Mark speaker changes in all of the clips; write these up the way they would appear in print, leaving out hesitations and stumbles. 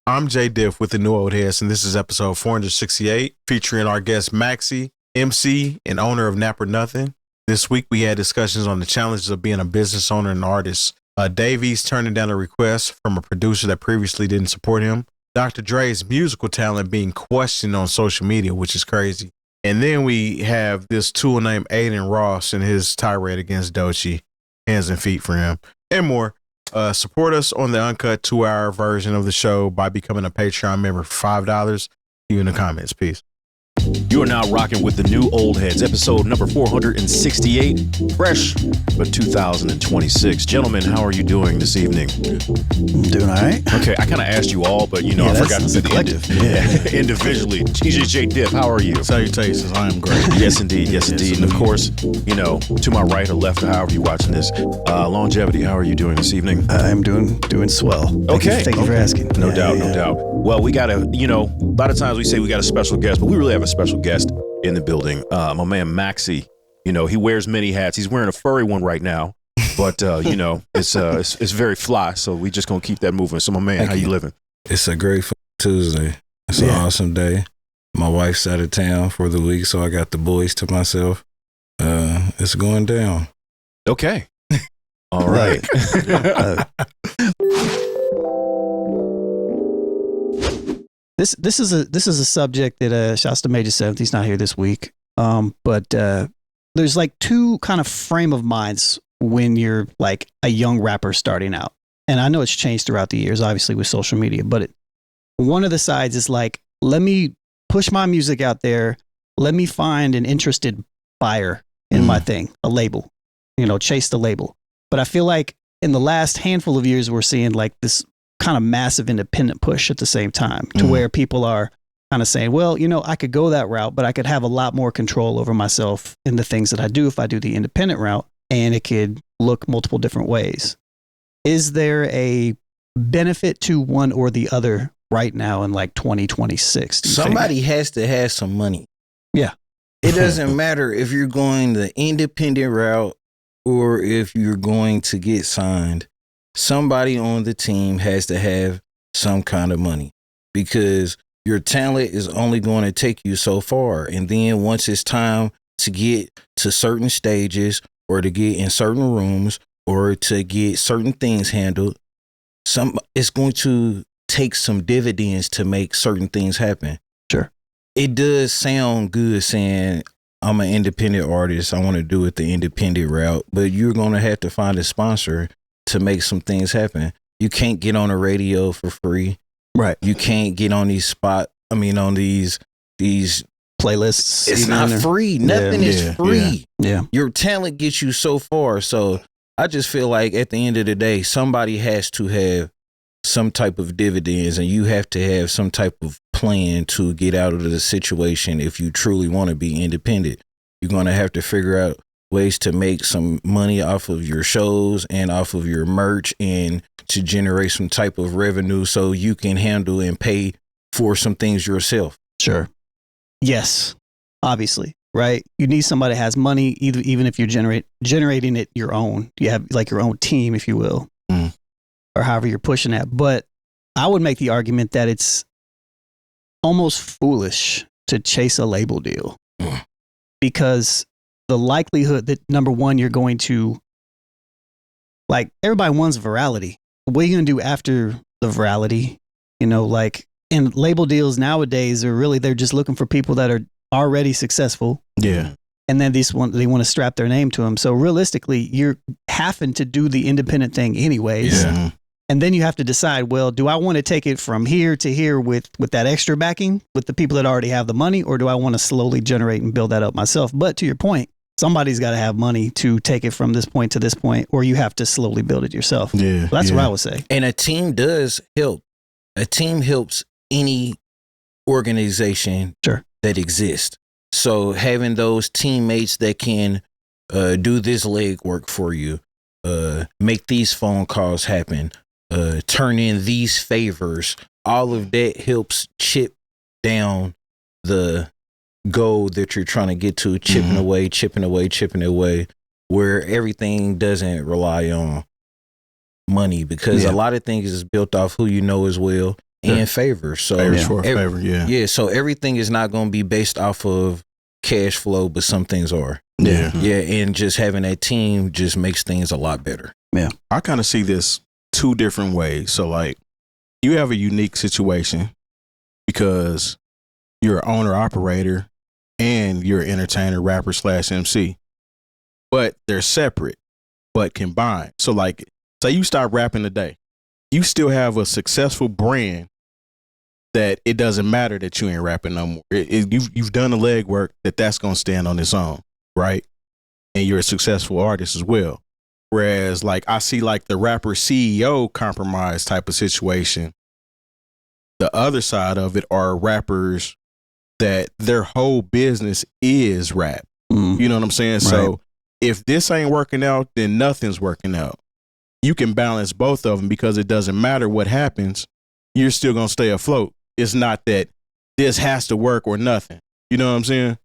Speaker 1: I'm Jay Diff with the New Old Heads, and this is episode 468, featuring our guest Maxie, MC, and owner of Napper Nothing. This week we had discussions on the challenges of being a business owner and artist. Davies turning down a request from a producer that previously didn't support him. Dr. Dre's musical talent being questioned on social media, which is crazy. And then we have this tool named Adin Ross and his tirade against Doechii, hands and feet for him, and more. Support us on the uncut 2-hour version of the show by becoming a Patreon member for $5. See you in the comments. Peace.
Speaker 2: You are now rocking with the New Old Heads, episode number 468, fresh for 2026. Gentlemen, how are you doing this evening?
Speaker 3: I'm doing all right.
Speaker 2: Okay, I kind of asked you all, but I forgot to say the collective. Individually. Jay Diff, how are you?
Speaker 1: Salutations, I am great.
Speaker 2: Yes, indeed. Yes, indeed. And of course, to my right or left, or however you're watching this, Lonegevity, how are you doing this evening?
Speaker 3: I'm doing swell. Thank you for asking.
Speaker 2: No doubt. Well, we got a lot of times we say we got a special guest, but we really have a special guest in the building. My man Maxie, he wears many hats. He's wearing a furry one right now, but it's very fly. So we just gonna keep that moving. So my man, how you living?
Speaker 4: It's a great Tuesday. It's an awesome day. My wife's out of town for the week, so I got the boys to myself. It's going down.
Speaker 2: Okay. All right.
Speaker 3: This is a subject that shouts to Maja 7th. He's not here this week. But there's like two kind of frame of minds when you're like a young rapper starting out. And I know it's changed throughout the years, obviously with social media, but one of the sides is like, let me push my music out there. Let me find an interested buyer in my thing, a label, chase the label. But I feel like in the last handful of years, we're seeing like this kind of massive independent push at the same time to where people are kind of saying, well, I could go that route, but I could have a lot more control over myself in the things that I do if I do the independent route, and it could look multiple different ways. Is there a benefit to one or the other right now in like 2026?
Speaker 4: Somebody has to have some money.
Speaker 3: Yeah.
Speaker 4: It doesn't matter if you're going the independent route or if you're going to get signed. Somebody on the team has to have some kind of money, because your talent is only going to take you so far. And then once it's time to get to certain stages or to get in certain rooms or to get certain things handled, it's going to take some dividends to make certain things happen.
Speaker 3: Sure.
Speaker 4: It does sound good saying I'm an independent artist, I want to do it the independent route, but you're going to have to find a sponsor to make some things happen. You can't get on the radio for free.
Speaker 3: Right.
Speaker 4: You can't get on these on these
Speaker 3: playlists.
Speaker 4: It's not free. Nothing is free.
Speaker 3: Yeah.
Speaker 4: Your talent gets you so far. So I just feel like at the end of the day, somebody has to have some type of dividends, and you have to have some type of plan to get out of the situation. If you truly want to be independent, you're going to have to figure out ways to make some money off of your shows and off of your merch, and to generate some type of revenue so you can handle and pay for some things yourself.
Speaker 3: Sure. Yes. Obviously. Right. You need somebody that has money, even if you're generating it your own. You have like your own team, if you will, or however you're pushing that. But I would make the argument that it's almost foolish to chase a label deal because the likelihood that, number one, you're going to, like, everybody wants virality. What are you going to do after the virality? And label deals nowadays they're just looking for people that are already successful.
Speaker 1: Yeah.
Speaker 3: And then they want to strap their name to them. So realistically, you're having to do the independent thing anyways.
Speaker 1: Yeah.
Speaker 3: And then you have to decide, well, do I want to take it from here to here with that extra backing with the people that already have the money, or do I want to slowly generate and build that up myself? But to your point, somebody's got to have money to take it from this point to this point, or you have to slowly build it yourself.
Speaker 1: Yeah.
Speaker 3: So that's what I would say.
Speaker 4: And a team does help. A team helps any organization that exists. So having those teammates that can do this legwork for you, make these phone calls happen, turn in these favors, all of that helps chip down the goal that you're trying to get to, chipping away, where everything doesn't rely on money, because a lot of things is built off who you know as well. and favor. So
Speaker 1: Favor, short favor,
Speaker 4: yeah. So everything is not going to be based off of cash flow, but some things are.
Speaker 1: Yeah.
Speaker 4: Yeah, and just having that team just makes things a lot better.
Speaker 3: Yeah.
Speaker 1: I kind of see this two different ways. So like you have a unique situation because you're an owner operator and you're an entertainer, rapper / MC, but they're separate but combined. So like, say you stop rapping today, you still have a successful brand that it doesn't matter that you ain't rapping no more. You've done the legwork that's going to stand on its own, right? And you're a successful artist as well. Whereas like I see like the rapper CEO compromise type of situation. The other side of it are rappers that their whole business is rap. You know what I'm saying? Right. So if this ain't working out, then nothing's working out. You can balance both of them because it doesn't matter what happens. You're still going to stay afloat. It's not that this has to work or nothing. You know what I'm saying?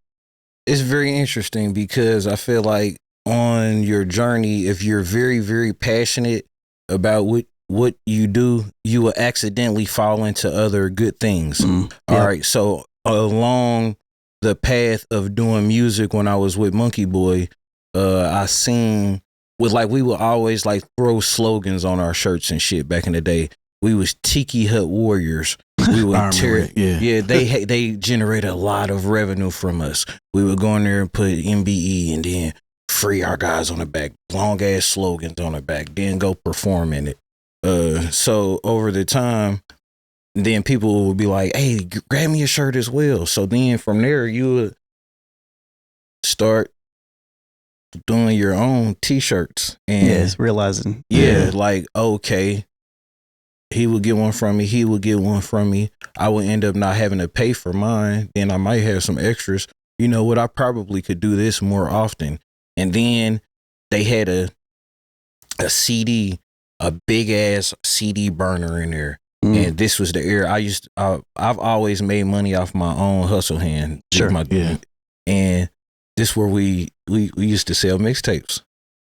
Speaker 4: It's very interesting because I feel like on your journey, if you're very, very passionate about what you do, you will accidentally fall into other good things. All right. So along the path of doing music when I was with Monkey Boy, I seen with like, we would always like throw slogans on our shirts and shit back in the day. We was Tiki Hut Warriors. We would they generated a lot of revenue from us. We would go in there and put MBE and then free our guys on the back, long ass slogans on the back, then go perform in it. So over the time, then people would be like, hey, grab me a shirt as well. So then from there, you would start doing your own t-shirts. And
Speaker 3: realizing.
Speaker 4: Like, okay, he would get one from me. He would get one from me. I would end up not having to pay for mine. Then I might have some extras. You know what? I probably could do this more often. And then they had a CD, a big ass CD burner in there. And this was the era I've always made money off my own hustle hand.
Speaker 3: Sure.
Speaker 4: And this where we used to sell mixtapes.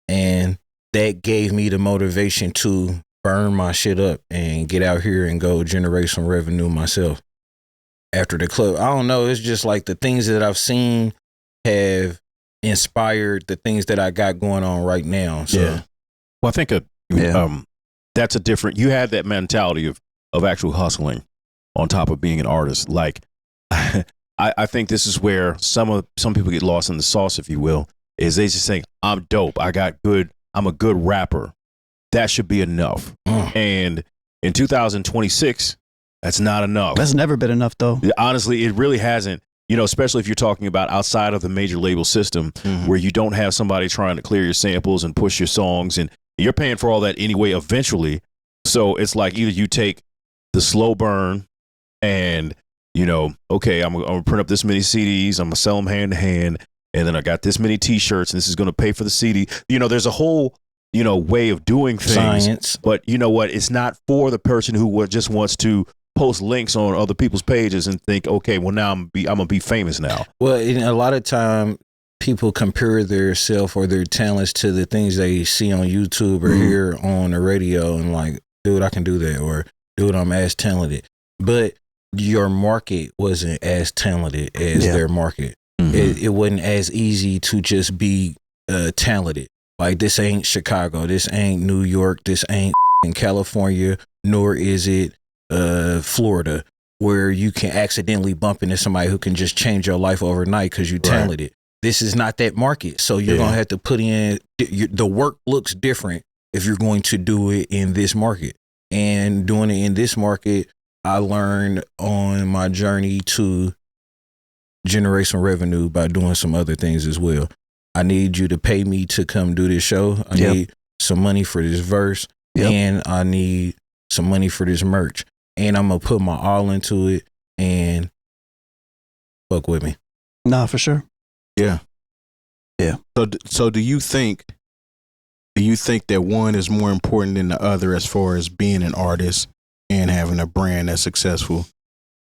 Speaker 4: And that gave me the motivation to burn my shit up and get out here and go generate some revenue myself. After the club, I don't know. It's just like the things that I've seen have inspired the things that I got going on right now. So.
Speaker 2: Yeah. Well, I think that's a different. You had that mentality of actual hustling on top of being an artist. Like, I think this is where some people get lost in the sauce, if you will. Is they just think I'm dope. I'm a good rapper. That should be enough. And in 2026, that's not enough.
Speaker 3: That's never been enough, though.
Speaker 2: Honestly, it really hasn't. You know, especially if you're talking about outside of the major label system, where you don't have somebody trying to clear your samples and push your songs, and you're paying for all that anyway eventually. So it's like either you take the slow burn and, you know, okay, I'm going to print up this many CDs, I'm going to sell them hand to hand, and then I got this many t-shirts, and this is going to pay for the CD. You know, there's a whole, you know, way of doing things.
Speaker 4: Science.
Speaker 2: But you know what? It's not for the person who just wants to post links on other people's pages and think, okay, well, now I'm going to be famous now.
Speaker 4: Well, a lot of time people compare their self or their talents to the things they see on YouTube or hear on the radio and like, dude, I can do that, or dude, I'm as talented. But your market wasn't as talented as their market. It wasn't as easy to just be talented. Like, this ain't Chicago, this ain't New York, this ain't in California, nor is it Florida, where you can accidentally bump into somebody who can just change your life overnight because you're talented. This is not that market. So you're going to have to put in, the work looks different if you're going to do it in this market. And doing it in this market, I learned on my journey to generate some revenue by doing some other things as well. I need you to pay me to come do this show. I need some money for this verse, and I need some money for this merch. And I'm going to put my all into it and fuck with me.
Speaker 3: Nah, for sure.
Speaker 1: Yeah. So do you think that one is more important than the other as far as being an artist and having a brand that's successful?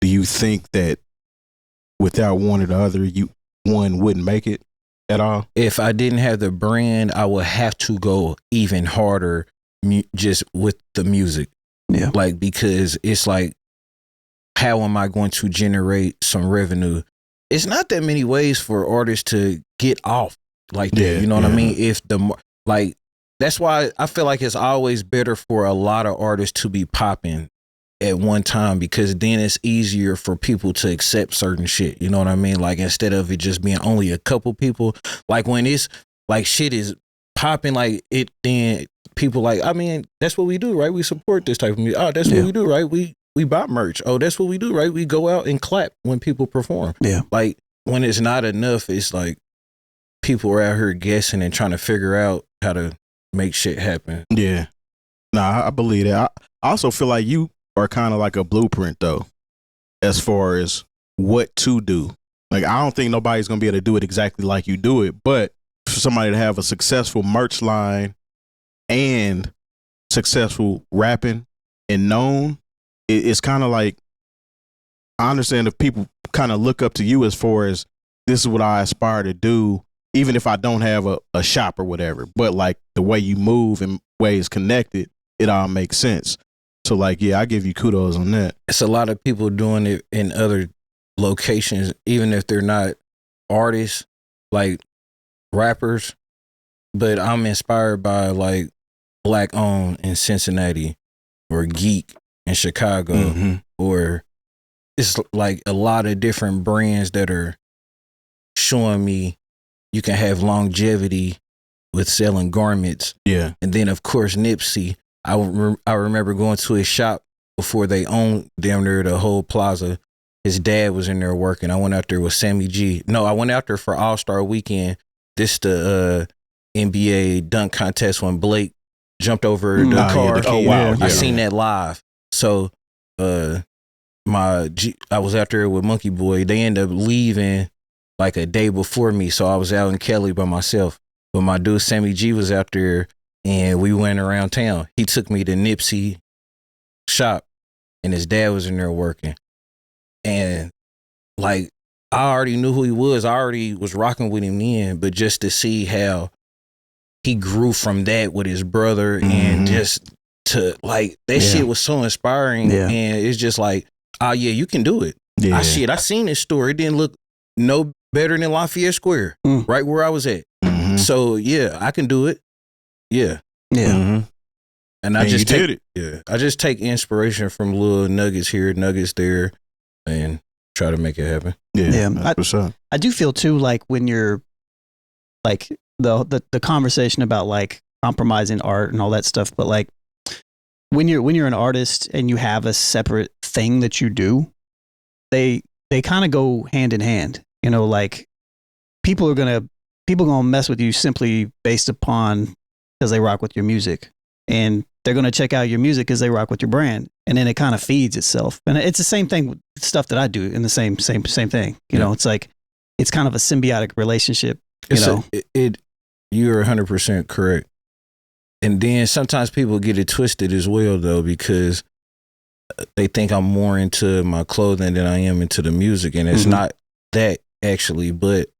Speaker 1: Do you think that without one or the other, one wouldn't make it at all?
Speaker 4: If I didn't have the brand, I would have to go even harder just with the music. Yeah. Like, because it's like how am I going to generate some revenue? It's not that many ways for artists to get off like that.
Speaker 1: Yeah,
Speaker 4: You know what I
Speaker 1: yeah.
Speaker 4: mean? If that's why I feel like it's always better for a lot of artists to be popping at one time, because then it's easier for people to accept certain shit. You know what I mean? Like, instead of it just being only a couple people, like when it's like shit is popping, like it, then people like, I mean, that's what we do, right? We support this type of music. Oh, that's what we do, right? We buy merch. Oh, that's what we do, right? We go out and clap when people perform.
Speaker 3: Yeah.
Speaker 4: Like, when it's not enough, it's like people are out here guessing and trying to figure out how to make shit happen.
Speaker 1: Yeah. Nah, I believe that. I also feel like you are kind of like a blueprint, though, as far as what to do. Like, I don't think nobody's going to be able to do it exactly like you do it, but for somebody to have a successful merch line and successful rapping and known, it's kind of like, I understand if people kind of look up to you as far as this is what I aspire to do, even if I don't have a shop or whatever, but like the way you move and ways connected, it all makes sense. So like, yeah, I give you kudos on that.
Speaker 4: It's a lot of people doing it in other locations, even if they're not artists, like rappers, but I'm inspired by like Black Owned in Cincinnati or Geek in Chicago,
Speaker 1: Mm-hmm.
Speaker 4: or it's like a lot of different brands that are showing me you can have longevity with selling garments.
Speaker 1: Yeah.
Speaker 4: And then of course Nipsey, I remember going to his shop before they owned damn near the whole plaza. His dad was in there working. I went out there with Sammy G. No, I went out there for All-Star Weekend. This the NBA dunk contest when Blake jumped over the car.
Speaker 1: Oh wow.
Speaker 4: I seen that live. So I was out there with Monkey Boy. They ended up leaving like a day before me, so I was out in Kelly by myself. But my dude Sammy G was out there, and we went around town. He took me to Nipsey shop, and his dad was in there working. And like, I already knew who he was. I already was rocking with him then, but just to see how he grew from that with his brother, and just to like, that shit was so inspiring.
Speaker 3: Yeah.
Speaker 4: And it's just like, oh yeah, you can do it.
Speaker 1: Yeah.
Speaker 4: I seen this store. It didn't look no better than Lafayette Square, right where I was at.
Speaker 1: Mm-hmm.
Speaker 4: So yeah, I can do it. Yeah.
Speaker 3: Yeah.
Speaker 1: Mm-hmm.
Speaker 4: And I
Speaker 1: And
Speaker 4: just
Speaker 1: you
Speaker 4: take
Speaker 1: did it.
Speaker 4: Yeah. I just take inspiration from little nuggets here, nuggets there, and try to make it happen.
Speaker 1: Yeah.
Speaker 3: Yeah.
Speaker 1: That's what's up.
Speaker 3: I do feel too, like when you're like the conversation about like compromising art and all that stuff, but like when you're an artist and you have a separate thing that you do, they kind of go hand in hand. You know, like people gonna mess with you simply based upon because they rock with your music, and they're gonna check out your music because they rock with your brand, and then it kind of feeds itself. And it's the same thing with stuff that I do in the same thing. You know, it's like it's kind of a symbiotic relationship.
Speaker 4: You're 100% correct. And then sometimes people get it twisted as well, though, because they think I'm more into my clothing than I am into the music, and it's not that actually. But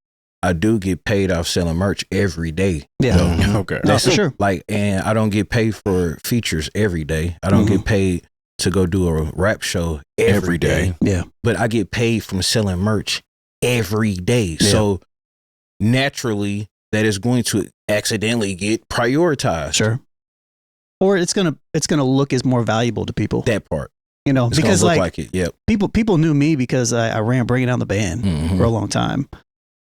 Speaker 4: I do get paid off selling merch every day.
Speaker 3: Yeah.
Speaker 4: So
Speaker 1: Okay.
Speaker 3: That's for sure.
Speaker 4: like, and I don't get paid for features every day. I don't get paid to go do a rap show every day.
Speaker 3: Yeah.
Speaker 4: But I get paid from selling merch every day.
Speaker 3: Yeah.
Speaker 4: So naturally, that is going to accidentally get prioritized.
Speaker 3: Sure. Or it's gonna look as more valuable to people.
Speaker 4: That part.
Speaker 3: You know,
Speaker 4: It's
Speaker 3: because
Speaker 4: gonna look like it. Yep.
Speaker 3: people knew me because I ran Bringing Down the Band for a long time.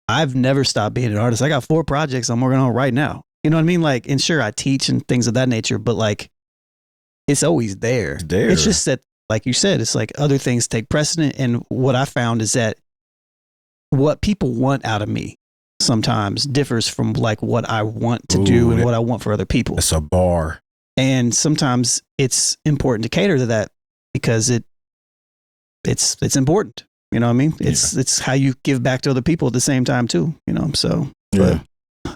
Speaker 3: I've never stopped being an artist. I got 4 projects I'm working on right now. You know what I mean? Like, and sure, I teach and things of that nature, but like, it's always there.
Speaker 4: It's there.
Speaker 3: It's just that, like you said, it's like other things take precedent. And what I found is that what people want out of me sometimes differs from like what I want to do and what I want for other people.
Speaker 4: It's a bar.
Speaker 3: And sometimes it's important to cater to that because it's important. You know what I mean? It's how you give back to other people at the same time too. You know, so
Speaker 1: Yeah.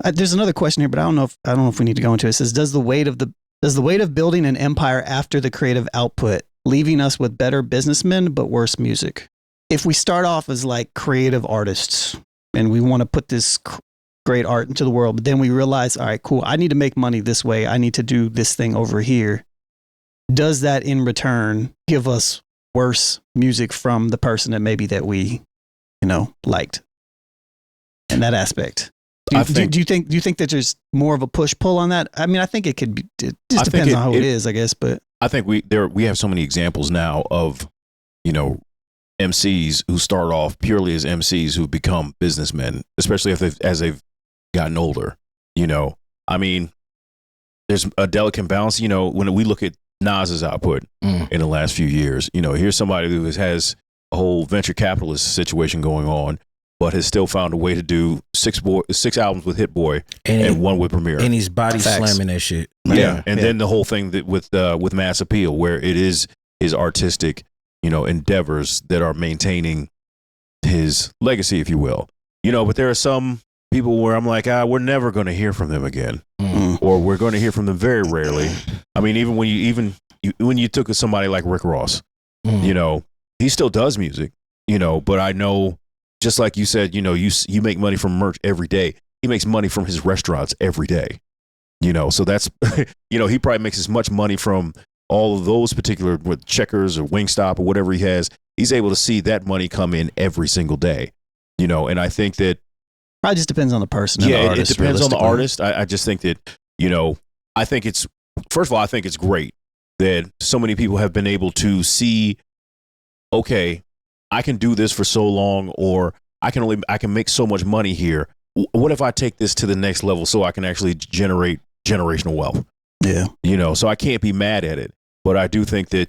Speaker 3: there's another question here, but I don't know if we need to go into it. It says, does the weight of building an empire after the creative output leaving us with better businessmen but worse music? If we start off as like creative artists and we want to put this great art into the world, but then we realize, all right, cool, I need to make money this way. I need to do this thing over here. Does that in return give us worse music from the person that maybe that we, liked in that aspect. Do you think that there's more of a push pull on that? I mean, I think it could be. It just depends on who it is, I guess. But
Speaker 2: I think we have so many examples now of, MCs who start off purely as MCs who've become businessmen, especially as they've gotten older. I mean, there's a delicate balance. When we look at Nas's output in the last few years, here's somebody who has a whole venture capitalist situation going on, but has still found a way to do 6 albums with Hit Boy and 1 with Premier.
Speaker 4: And he's body slamming that shit.
Speaker 2: Yeah. And then the whole thing that with Mass Appeal, where it is his artistic, endeavors that are maintaining his legacy, if you will. But there are some people where I'm like, we're never going to hear from them again. Or we're going to hear from them very rarely. I mean, even when you took somebody like Rick Ross, he still does music, but I know, just like you said, you make money from merch every day. He makes money from his restaurants every day, so that's, he probably makes as much money from all of those particular with Checkers or Wingstop or whatever he has. He's able to see that money come in every single day, and I think that
Speaker 3: probably just depends on the person.
Speaker 2: Yeah,
Speaker 3: and the artist,
Speaker 2: it depends on the artist. I just think that, I think it's, first of all, I think it's great that so many people have been able to see, okay, I can do this for so long, or I can make so much money here. What if I take this to the next level so I can actually generate generational wealth?
Speaker 3: Yeah.
Speaker 2: So I can't be mad at it, but I do think that,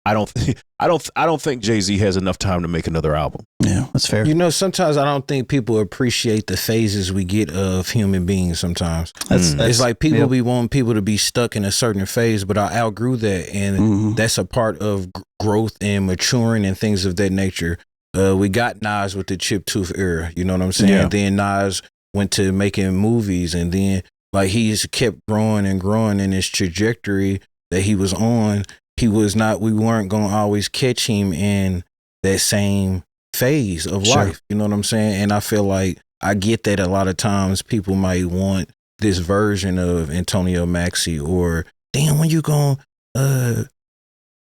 Speaker 2: I don't think Jay-Z has enough time to make another album.
Speaker 3: Yeah, that's fair.
Speaker 4: Sometimes I don't think people appreciate the phases we get of human beings sometimes. It's like people be wanting people to be stuck in a certain phase, but I outgrew that, and that's a part of growth and maturing and things of that nature. We got Nas with the chip tooth era, you know what I'm saying?
Speaker 2: Yeah.
Speaker 4: Then Nas went to making movies, and then like he's kept growing and growing in his trajectory that he was on. We weren't going to always catch him in that same phase of life. You know what I'm saying? And I feel like I get that a lot of times people might want this version of Antonio Maxey, or damn, when you going to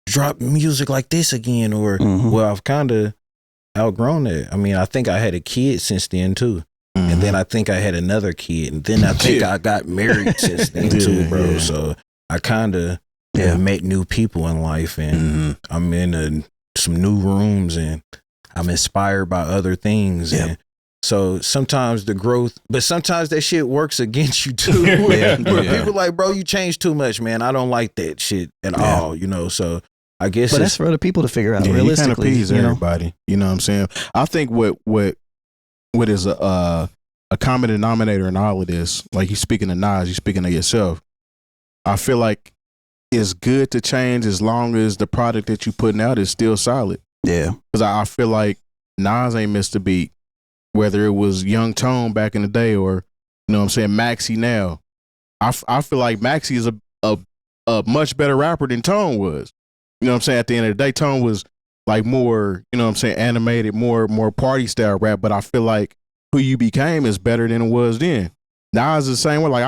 Speaker 4: drop music like this again? Or, well, I've kind of outgrown that. I mean, I think I had a kid since then too. And then I think I had another kid. And then I think I got married since then too, bro. Yeah. So I kind of met new people in life, and I'm in some new rooms, and I'm inspired by other things. Yeah. And so sometimes the growth, but sometimes that shit works against you too. Where people like, bro, you changed too much, man. I don't like that shit at all, So I guess,
Speaker 3: but that's for other people to figure out. Realistically,
Speaker 1: you kind of please everybody. You know what I'm saying? I think what is a common denominator in all of this, like you speaking to Nas, you speaking to yourself. I feel like it's good to change as long as the product that you putting out is still solid.
Speaker 3: Yeah,
Speaker 1: because I feel like Nas ain't missed a beat, whether it was Young Tone back in the day or Maxey now. I feel like Maxey is a much better rapper than Tone was. You know what I'm saying? At the end of the day, Tone was like more, animated, more party style rap. But I feel like who you became is better than it was then. Nas is the same way. Like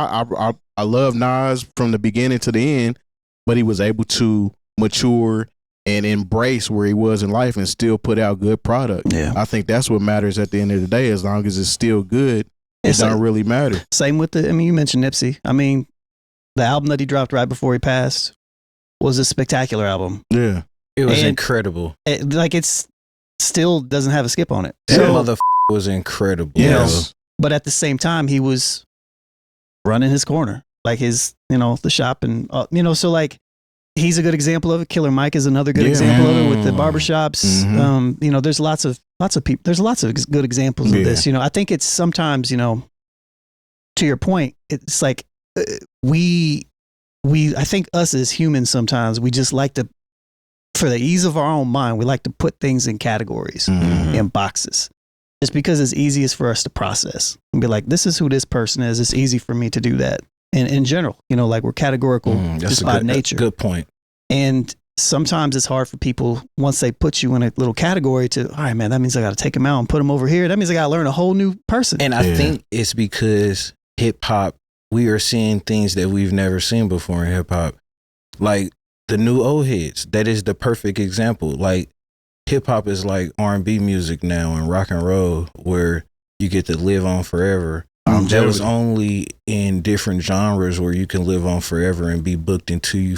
Speaker 1: I love Nas from the beginning to the end, but he was able to mature and embrace where he was in life and still put out good product.
Speaker 3: Yeah.
Speaker 1: I think that's what matters at the end of the day. As long as it's still good, it don't really matter.
Speaker 3: Same with you mentioned Nipsey. I mean, the album that he dropped right before he passed was a spectacular album.
Speaker 1: Yeah.
Speaker 4: It was incredible.
Speaker 3: It's still doesn't have a skip on it.
Speaker 4: That motherfucker was incredible.
Speaker 1: Yes.
Speaker 3: But at the same time, he was running his corner, like his, the shop, and so like he's a good example of it. Killer Mike is another good example of it with the barbershops. There's lots of people. There's lots of good examples of this. I think it's sometimes, to your point, it's like I think us as humans sometimes we just like to, for the ease of our own mind, we like to put things in categories, in boxes. Just because it's easiest for us to process and be like, this is who this person is. It's easy for me to do that. And in general, like we're categorical just by nature.
Speaker 4: Good point.
Speaker 3: And sometimes it's hard for people once they put you in a little category to, all right, man, that means I got to take them out and put them over here. That means I got to learn a whole new person.
Speaker 4: And I think it's because hip hop, we are seeing things that we've never seen before in hip hop. Like the new old heads. That is the perfect example. Like hip hop is like R&B music now and rock and roll, where you get to live on forever. That was only in different genres where you can live on forever and be booked until you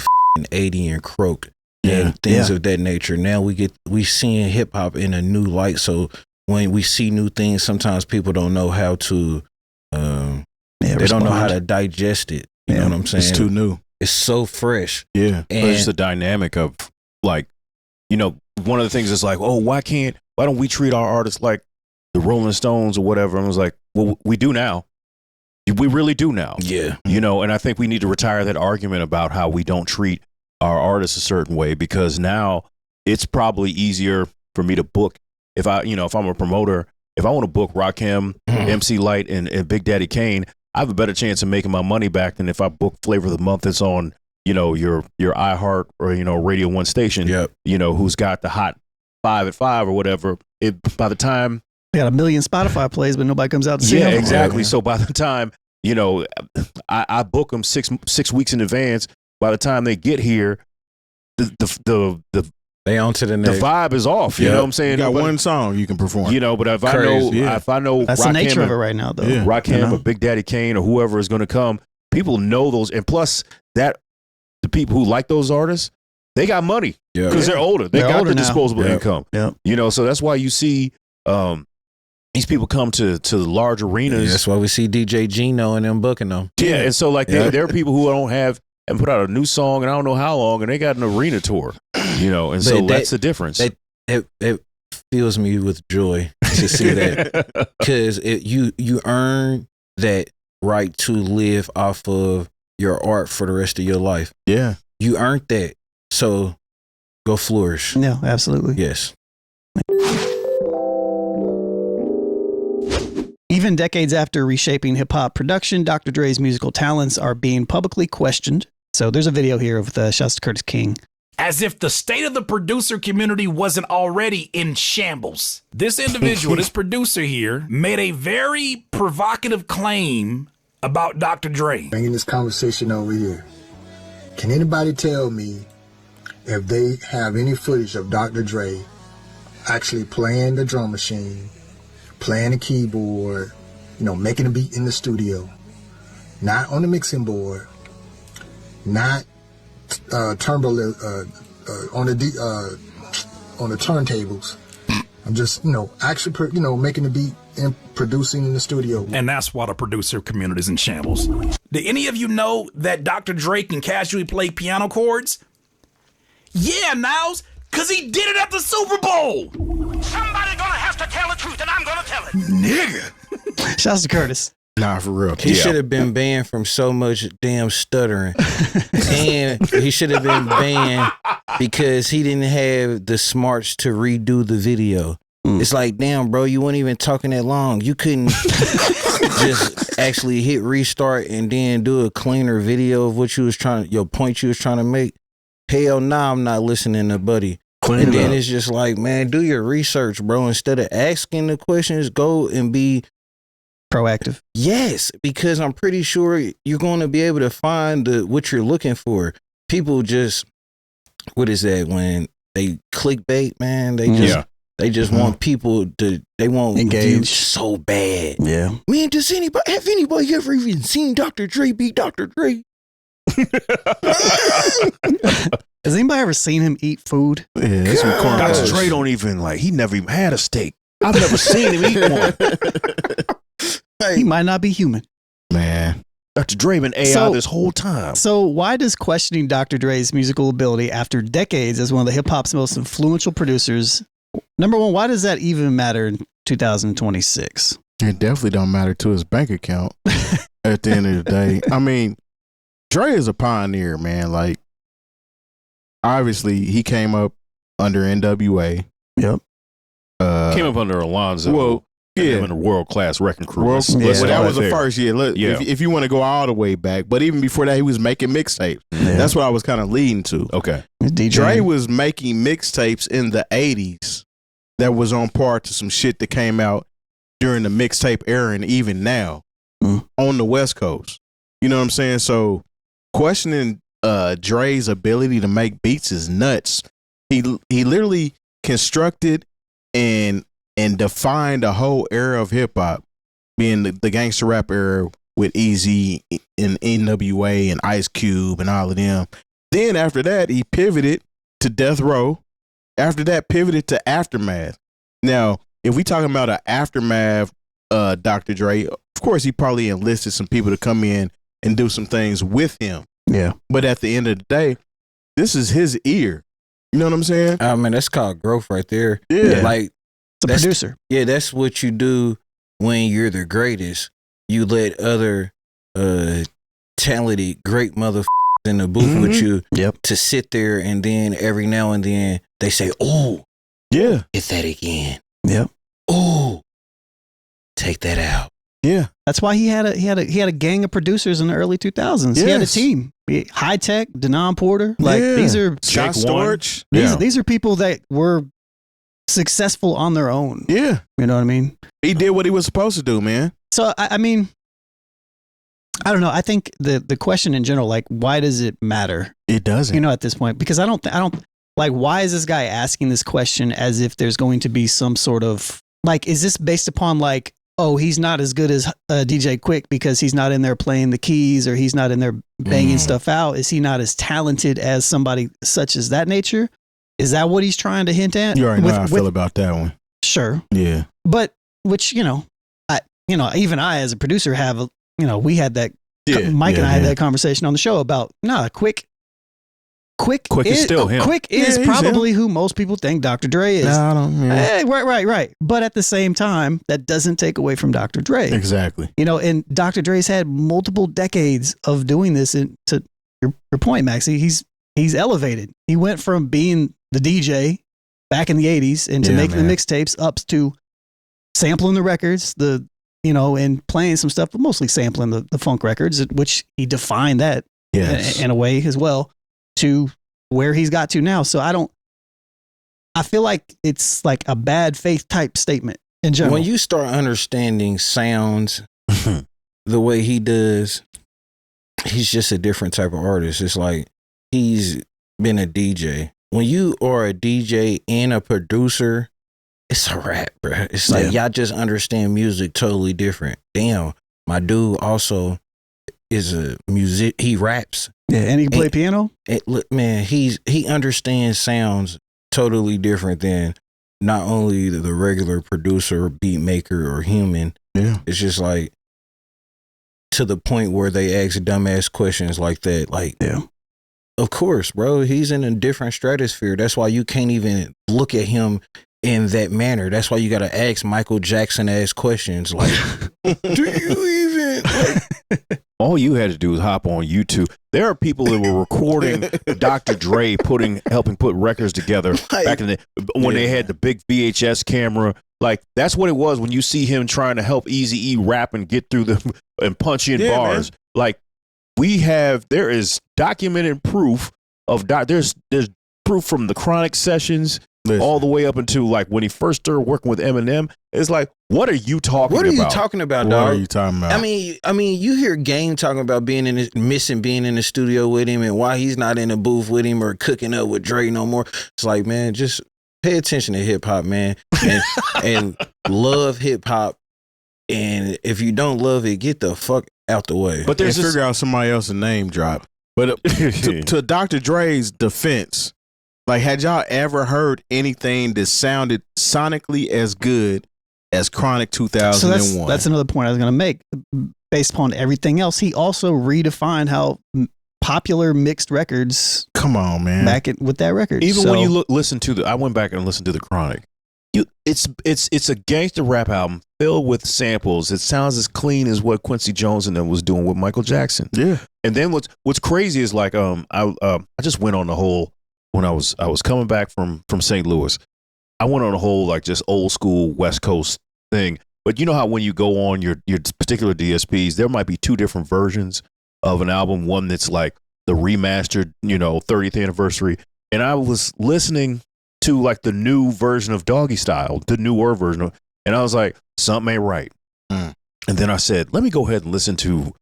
Speaker 4: 80 and croak and things of that nature. Now we seeing hip hop in a new light. So when we see new things, sometimes people don't know how to. They don't know how to digest it. You know what I'm saying?
Speaker 1: It's too new.
Speaker 4: It's so fresh.
Speaker 1: Yeah.
Speaker 2: But it's the dynamic of like, you know, one of the things is like, oh, why don't we treat our artists like the Rolling Stones or whatever? And I was like, well, we do now. We really do now.
Speaker 4: Yeah.
Speaker 2: You know, and I think we need to retire that argument about how we don't treat our artists a certain way, because now it's probably easier for me to book if I'm a promoter, if I want to book Rakim, MC Light, and Big Daddy Kane, I have a better chance of making my money back than if I book Flavor of the Month that's on, you know, your iHeart or, you know, Radio 1 station, you know, who's got the hot 5 at 5 or whatever. By the time
Speaker 3: they got 1 million Spotify plays, but nobody comes out to see them.
Speaker 2: Yeah, exactly. So by the time, you know, I book them six weeks in advance. By the time they get here,
Speaker 4: they on to the next.
Speaker 2: The vibe is off. You know what I'm saying?
Speaker 1: You got one song you can perform.
Speaker 2: You know, but if I know
Speaker 3: that's the nature of it right now, though.
Speaker 1: Yeah.
Speaker 2: Rakim or Big Daddy Kane or whoever is going to come, people know those, and plus that the people who like those artists, they got money because they're older. They're got the disposable income.
Speaker 3: Yeah.
Speaker 2: You know, so that's why you see these people come to the large arenas.
Speaker 4: Yeah, that's why we see DJ Gino and them booking them.
Speaker 2: Yeah, and so like there are people who don't have and put out a new song and I don't know how long, and they got an arena tour. You know, and so that's the difference.
Speaker 4: It fills me with joy to see that, because you earn that right to live off of your art for the rest of your life.
Speaker 1: Yeah,
Speaker 4: you earned that. So go flourish.
Speaker 3: Yeah, absolutely.
Speaker 4: Yes.
Speaker 3: Even decades after reshaping hip hop production, Dr. Dre's musical talents are being publicly questioned. So there's a video here of the Shasta Curtis King.
Speaker 5: As if the state of the producer community wasn't already in shambles. This individual, this producer here, made a very provocative claim about Dr. Dre.
Speaker 6: Bringing this conversation over here. Can anybody tell me if they have any footage of Dr. Dre actually playing the drum machine, playing the keyboard, you know, making a beat in the studio, not on the mixing board, not turntable on the turntables. I'm just, you know, actually, you know, making the beat and producing in the studio.
Speaker 5: And that's why the producer community is in shambles. Did any of you know that Dr. Dre can casually play piano chords? Yeah, Niles, because he did it at the Super Bowl. Somebody gonna have to tell the truth, and I'm gonna tell it. Nigga.
Speaker 3: Shasta Curtis.
Speaker 1: Nah, for real.
Speaker 4: He should have been banned from so much damn stuttering. And he should have been banned because he didn't have the smarts to redo the video. It's like, damn, bro, you weren't even talking that long. You couldn't just actually hit restart and then do a cleaner video of what your point you was trying to make. Hell nah, I'm not listening to Buddy. And then it's just like, man, do your research, bro. Instead of asking the questions, go and be
Speaker 3: proactive.
Speaker 4: Yes, because I'm pretty sure you're going to be able to find what you're looking for. People just, what is that when they clickbait, man? They just want people to, they want engage so bad.
Speaker 3: Yeah.
Speaker 4: Man, have anybody ever even seen Dr. Dre beat Dr. Dre?
Speaker 3: Has anybody ever seen him eat food?
Speaker 1: Yeah, that's some corn.
Speaker 2: Dr. Dre don't even he never even had a steak. I've never seen him eat one.
Speaker 3: He might not be human.
Speaker 1: Man.
Speaker 2: Dr. Dre been AI this whole time.
Speaker 3: So why does questioning Dr. Dre's musical ability after decades as one of the hip hop's most influential producers, number one, why does that even matter in 2026?
Speaker 1: It definitely don't matter to his bank account at the end of the day. I mean, Dre is a pioneer, man. Like, obviously, he came up under NWA.
Speaker 3: Yep.
Speaker 2: Came up under Alonzo.
Speaker 1: Well, yeah.
Speaker 2: In a world-class wrecking crew.
Speaker 1: Well, that was the first year. Look, if you want to go all the way back, but even before that, he was making mixtapes. Yeah. That's what I was kind of leading to.
Speaker 2: Okay.
Speaker 1: Dre was making mixtapes in the 80s that was on par to some shit that came out during the mixtape era and even now on the West Coast. You know what I'm saying? So questioning Dre's ability to make beats is nuts. He literally constructed and defined a whole era of hip hop, being the gangster rap era with Easy and NWA and Ice Cube and all of them. Then after that, he pivoted to Death Row. After that, pivoted to Aftermath. Now, if we talking about an Aftermath, Dr. Dre, of course he probably enlisted some people to come in and do some things with him.
Speaker 3: Yeah.
Speaker 1: But at the end of the day, this is his ear. You know what I'm saying?
Speaker 4: I mean, that's called growth right there.
Speaker 1: Yeah.
Speaker 4: Like,
Speaker 3: It's a producer.
Speaker 4: yeah, that's what you do when you're the greatest. You let other talented, great motherfuckers in the booth with you to sit there, and then every now and then they say, "Oh,
Speaker 1: Yeah.
Speaker 4: hit that again."
Speaker 3: Yep.
Speaker 4: Oh, take that out.
Speaker 3: Yeah. That's why he had a gang of producers in the early 2000s. He had a
Speaker 1: Yes.
Speaker 3: team. High Tech, Denon Porter. Like
Speaker 1: Yeah.
Speaker 3: these are
Speaker 1: Scott Storch.
Speaker 3: these are people that were successful on their own.
Speaker 1: Yeah.
Speaker 3: You know what I mean?
Speaker 1: He did what he was supposed to do, man.
Speaker 3: So I mean, I don't know. I think the question in general, like, why does it matter?
Speaker 1: It doesn't.
Speaker 3: You know, at this point, because I don't like, why is this guy asking this question as if there's going to be some sort of, like, is this based upon like, oh, he's not as good as DJ Quick because he's not in there playing the keys, or he's not in there banging stuff out? Is he not as talented as somebody such as that nature? Is that what he's trying to hint at?
Speaker 1: You already know how I feel about that one.
Speaker 3: Sure.
Speaker 1: Yeah.
Speaker 3: But which, even I as a producer have, we had that, Mike and I had that conversation on the show about, Quick
Speaker 2: is still him.
Speaker 3: Quick is
Speaker 1: he's
Speaker 3: probably who most people think Dr. Dre is.
Speaker 1: No, I don't. Yeah.
Speaker 3: Right. But at the same time, that doesn't take away from Dr. Dre.
Speaker 1: Exactly.
Speaker 3: And Dr. Dre's had multiple decades of doing this. And to your point, Maxie, he's elevated. He went from being the DJ back in the 80s and to making the mixtapes up to sampling the records, and playing some stuff, but mostly sampling the funk records, which he defined that in a way as well, to where he's got to now. So I feel like it's like a bad faith type statement in general.
Speaker 4: When you start understanding sounds the way he does, he's just a different type of artist. It's like he's been a DJ. When you are a DJ and a producer, it's a rap, bro. It's like y'all just understand music totally different. Damn, my dude also is a music. He raps.
Speaker 3: Yeah, and he can play piano.
Speaker 4: Look, man, he understands sounds totally different than not only the regular producer, or beat maker, or human.
Speaker 1: Yeah,
Speaker 4: it's just like to the point where they ask dumbass questions like that. Like, of course, bro, he's in a different stratosphere. That's why you can't even look at him in that manner. That's why you got to ask Michael Jackson ass questions like, do you even like?
Speaker 2: All you had to do was hop on YouTube. There are people that were recording Dr. Dre helping put records together back in when they had the big VHS camera. Like, that's what it was when you see him trying to help Eazy-E rap and get through and punch in bars. Man. Like, there is documented proof of there's proof from the Chronic sessions. Listen. All the way up into like when he first started working with Eminem. It's like, what are you talking about?
Speaker 4: What are you talking about, dog?
Speaker 1: What are you talking about?
Speaker 4: I mean, you hear Game talking about being missing being in the studio with him, and why he's not in the booth with him or cooking up with Dre no more. It's like, man, just pay attention to hip hop, man, and love hip hop. And if you don't love it, get the fuck out the way.
Speaker 1: But there's figure out somebody else's name drop. But to Dr. Dre's defense, like, had y'all ever heard anything that sounded sonically as good as Chronic 2001?
Speaker 3: So that's another point I was going to make. Based upon everything else, he also redefined how popular mixed records.
Speaker 1: Come on, man.
Speaker 3: With that record.
Speaker 2: Even when you listen to I went back and listened to the Chronic. It's a gangster rap album filled with samples. It sounds as clean as what Quincy Jones and them was doing with Michael Jackson.
Speaker 1: Yeah.
Speaker 2: And then what's crazy is like I just went on the whole. When I was coming back from St. Louis, I went on a whole like just old school West Coast thing. But you know how when you go on your particular DSPs, there might be two different versions of an album. One that's like the remastered, 30th anniversary. And I was listening to like the new version of Doggy Style, the newer version and I was like, something ain't right. And then I said, let me go ahead and listen to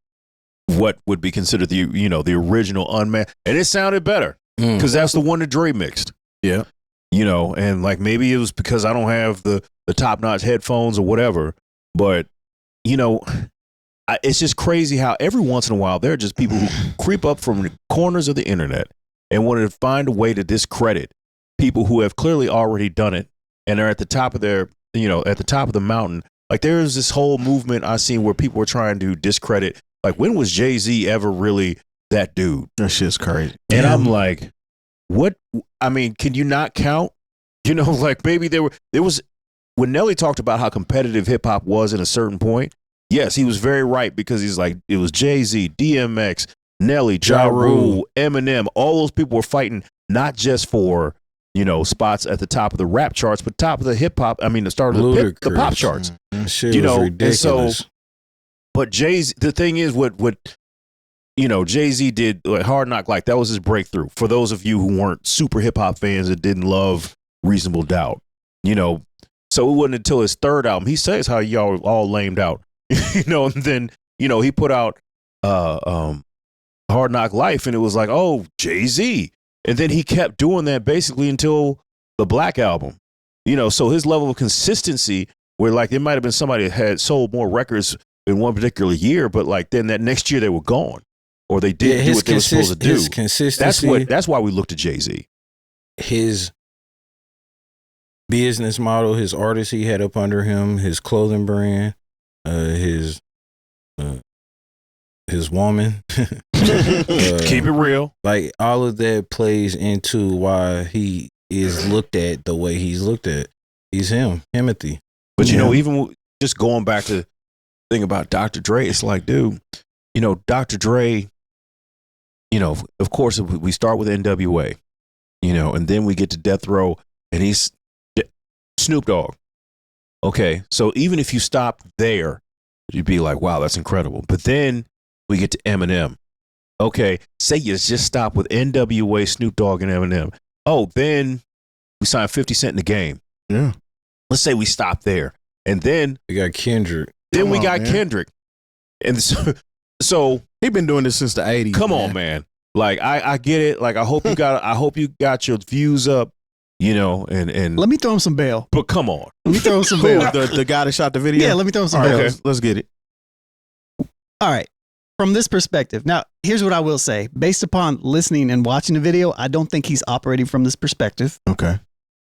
Speaker 2: what would be considered the original Unmasked, and it sounded better because that's the one that Dre mixed.
Speaker 1: Yeah.
Speaker 2: And like maybe it was because I don't have the top notch headphones or whatever, but it's just crazy how every once in a while there are just people who creep up from the corners of the internet and want to find a way to discredit people who have clearly already done it and are at the top of at the top of the mountain. Like there's this whole movement I've seen where people are trying to discredit. Like when was Jay-Z ever really that dude?
Speaker 1: That shit's crazy.
Speaker 2: And I'm like, what? I mean, can you not count? Like maybe there was when Nelly talked about how competitive hip hop was at a certain point. Yes, he was very right because he's like, it was Jay-Z, DMX, Nelly, Ja Rule, Eminem. All those people were fighting not just for, spots at the top of the rap charts, but top of the hip hop. I mean, the start of the pop charts.
Speaker 4: Shit was ridiculous.
Speaker 2: But Jay-Z, the thing is, what Jay-Z did, like Hard Knock Life, that was his breakthrough. For those of you who weren't super hip hop fans that didn't love Reasonable Doubt, so it wasn't until his third album, he says how y'all all lamed out. And then, he put out Hard Knock Life and it was like, oh, Jay-Z. And then he kept doing that basically until the Black Album. So his level of consistency where like there might have been somebody that had sold more records in one particular year, but like then that next year they were gone or they didn't do what they were supposed to do.
Speaker 4: His consistency.
Speaker 2: That's why we looked at Jay-Z.
Speaker 4: His business model, his artists he had up under him, his clothing brand, his woman.
Speaker 2: Keep it real.
Speaker 4: Like all of that plays into why he is looked at the way he's looked at. He's Himothy.
Speaker 2: But even just going back to the thing about Dr. Dre, it's like, dude, Dr. Dre, of course we start with NWA, and then we get to Death Row and he's Snoop Dogg. Okay, so even if you stop there, you'd be like, wow, that's incredible. But then we get to Eminem. Okay, say you just stop with NWA, Snoop Dogg, and Eminem. Oh, then we signed 50 Cent in the Game.
Speaker 1: Yeah.
Speaker 2: Let's say we stop there. And then
Speaker 4: we got Kendrick.
Speaker 2: Then we got Kendrick. And so
Speaker 1: he been doing this since the 80s.
Speaker 2: Come on, man. Like I get it. Like I hope you got your views up. And
Speaker 3: let me throw him some bail.
Speaker 2: But come on,
Speaker 3: let me throw him some bail.
Speaker 1: The guy that shot the video.
Speaker 3: Yeah, let me throw him some bail.
Speaker 1: Okay, let's get it.
Speaker 3: All right. From this perspective, now here's what I will say. Based upon listening and watching the video, I don't think he's operating from this perspective.
Speaker 1: Okay.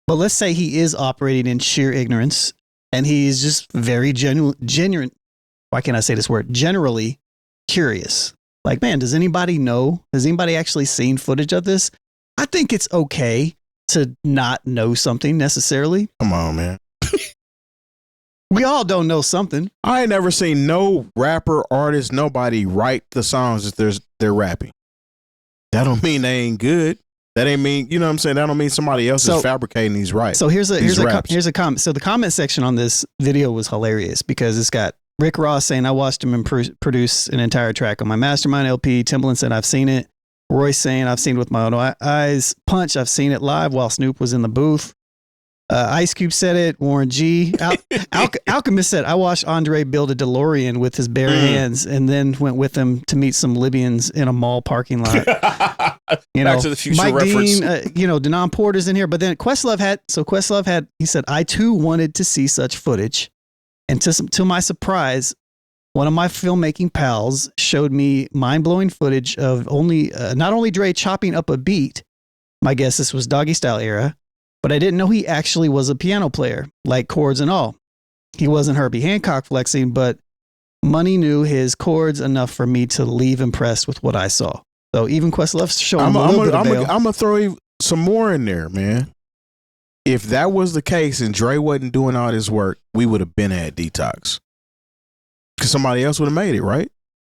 Speaker 3: But let's say he is operating in sheer ignorance, and he is just very genuine. Why can't I say this word? Generally curious. Like, man, does anybody know? Has anybody actually seen footage of this? I think it's okay to not know something necessarily.
Speaker 1: Come on, man.
Speaker 3: We all don't know something.
Speaker 1: I ain't never seen no rapper, artist, nobody write the songs that they're rapping. That don't mean they ain't good. That ain't mean, you know what I'm saying? That don't mean somebody else is fabricating these rights.
Speaker 3: So here's a comment. So the comment section on this video was hilarious because it's got Rick Ross saying, I watched him produce an entire track on my Mastermind LP. Timbaland said, I've seen it. Royce saying, I've seen it with my own eyes. Punch, I've seen it live while Snoop was in the booth. Ice Cube said it. Warren G. Alchemist said, I watched Andre build a DeLorean with his bare hands and then went with him to meet some Libyans in a mall parking lot.
Speaker 2: Back to the Future
Speaker 3: Mike
Speaker 2: reference.
Speaker 3: Dean, Denon Porter's in here. But then Questlove had, he said, I too wanted to see such footage. And to my surprise, one of my filmmaking pals showed me mind-blowing footage of not only Dre chopping up a beat, my guess this was Doggy Style era, but I didn't know he actually was a piano player, like chords and all. He wasn't Herbie Hancock flexing, but Money knew his chords enough for me to leave impressed with what I saw. So even Questlove's showing a little bit of bail.
Speaker 1: I'm going to throw some more in there, man. If that was the case and Dre wasn't doing all this work, we would have been at Detox. Because somebody else would have made it, right?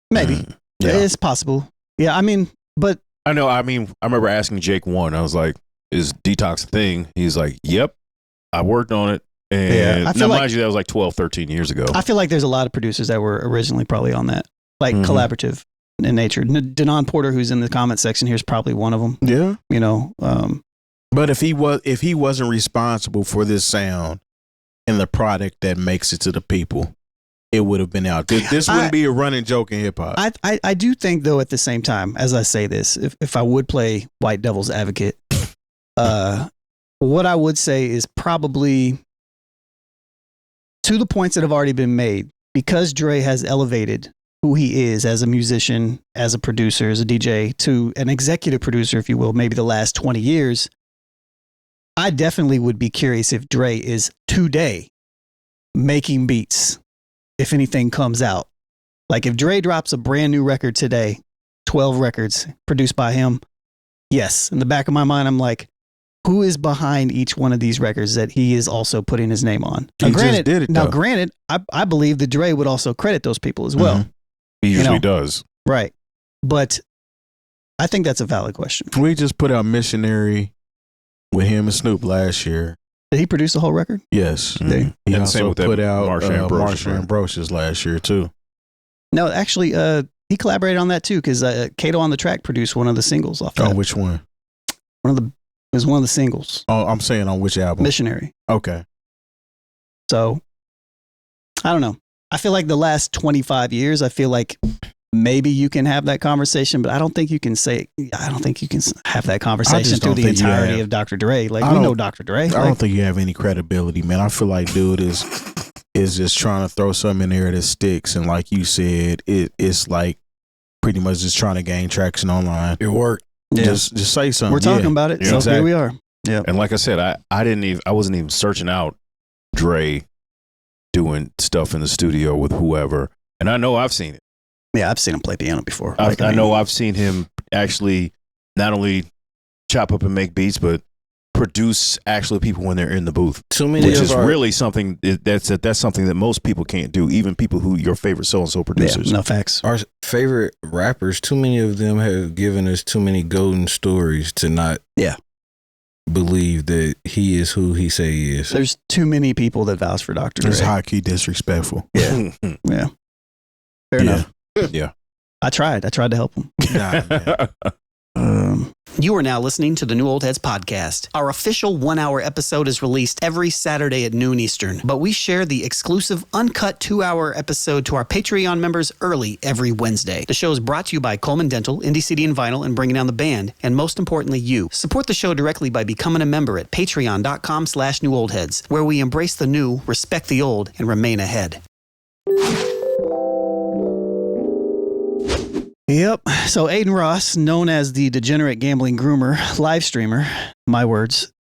Speaker 3: Maybe.
Speaker 1: Yeah.
Speaker 3: It's possible. Yeah, I mean, but...
Speaker 2: I know, I remember asking Jake one, I was like, is Detox a thing? He's like, yep, I worked on it. And
Speaker 3: I
Speaker 2: now, mind you, that was like 12, 13 years ago.
Speaker 3: I feel like there's a lot of producers that were originally probably on that, like collaborative in nature. Denon Porter, who's in the comment section here, is probably one of them.
Speaker 1: Yeah.
Speaker 3: But
Speaker 1: if he wasn't responsible for this sound and the product that makes it to the people, it would have been out. This wouldn't be a running joke in hip hop.
Speaker 3: I do think, though, at the same time, as I say this, if I would play white devil's advocate, what I would say is probably to the points that have already been made, because Dre has elevated who he is as a musician, as a producer, as a DJ, to an executive producer, if you will, maybe the last 20 years, I definitely would be curious if Dre is today making beats, if anything comes out. Like if Dre drops a brand new record today, 12 records produced by him, yes, in the back of my mind, I'm like, who is behind each one of these records that he is also putting his name on?
Speaker 1: He just did it, though.
Speaker 3: Granted, I believe that Dre would also credit those people as well.
Speaker 1: Mm-hmm.
Speaker 2: He usually does.
Speaker 3: Right. But I think that's a valid question.
Speaker 1: We just put out Missionary with him and Snoop last year.
Speaker 3: Did he produce the whole record?
Speaker 1: Yes.
Speaker 2: Mm-hmm.
Speaker 1: He
Speaker 2: And
Speaker 1: also
Speaker 2: same with that
Speaker 1: put out
Speaker 2: Marsha
Speaker 1: and Brocious last year, too.
Speaker 3: No, actually, he collaborated on that, too, because Kato on the Track produced one of the singles off that.
Speaker 1: Oh, which one?
Speaker 3: It was one of the singles.
Speaker 1: Oh, I'm saying on which album?
Speaker 3: Missionary.
Speaker 1: Okay.
Speaker 3: So, I don't know. I feel like the last 25 years, I feel like maybe you can have that conversation, but I don't think you can have that conversation through the entirety of Dr. Dre. Like, we know Dr. Dre.
Speaker 1: I don't think you have any credibility, man. I feel like dude is just trying to throw something in there that sticks. And like you said, it's like pretty much just trying to gain traction online.
Speaker 4: It worked.
Speaker 3: Yeah.
Speaker 1: Just say something.
Speaker 3: We're talking about it.
Speaker 2: Yeah,
Speaker 3: So
Speaker 2: exactly.
Speaker 3: here we are. Yeah.
Speaker 2: And like I said, I wasn't even searching out Dre doing stuff in the studio with whoever. And I know I've seen it.
Speaker 3: Yeah, I've seen him play piano before.
Speaker 2: I know I've seen him actually not only chop up and make beats, but produce actually people when they're in the booth.
Speaker 4: Too many
Speaker 2: Which
Speaker 4: of
Speaker 2: is
Speaker 4: our,
Speaker 2: really something that's something that most people can't do. Even people who your favorite so-and-so producers.
Speaker 3: Yeah, no facts.
Speaker 4: our favorite rappers, too many of them have given us too many golden stories to not believe that he is who he say he is.
Speaker 3: There's too many people that vouch for Dr. Dre.
Speaker 1: It's high-key disrespectful.
Speaker 3: Yeah. Yeah. Fair enough.
Speaker 2: Yeah.
Speaker 3: I tried to help him.
Speaker 1: Nah, man.
Speaker 7: You are now listening to the New Old Heads podcast. Our official 1-hour episode is released every Saturday at noon Eastern, but we share the exclusive uncut 2-hour episode to our Patreon members early every Wednesday. The show is brought to you by Coleman Dental, Indie CD and Vinyl, and Bringing Down the Band, and most importantly, you. Support the show directly by becoming a member at patreon.com/newoldheads, where we embrace the new, respect the old, and remain ahead.
Speaker 3: Yep. So Adin Ross, known as the degenerate gambling groomer, live streamer, my words,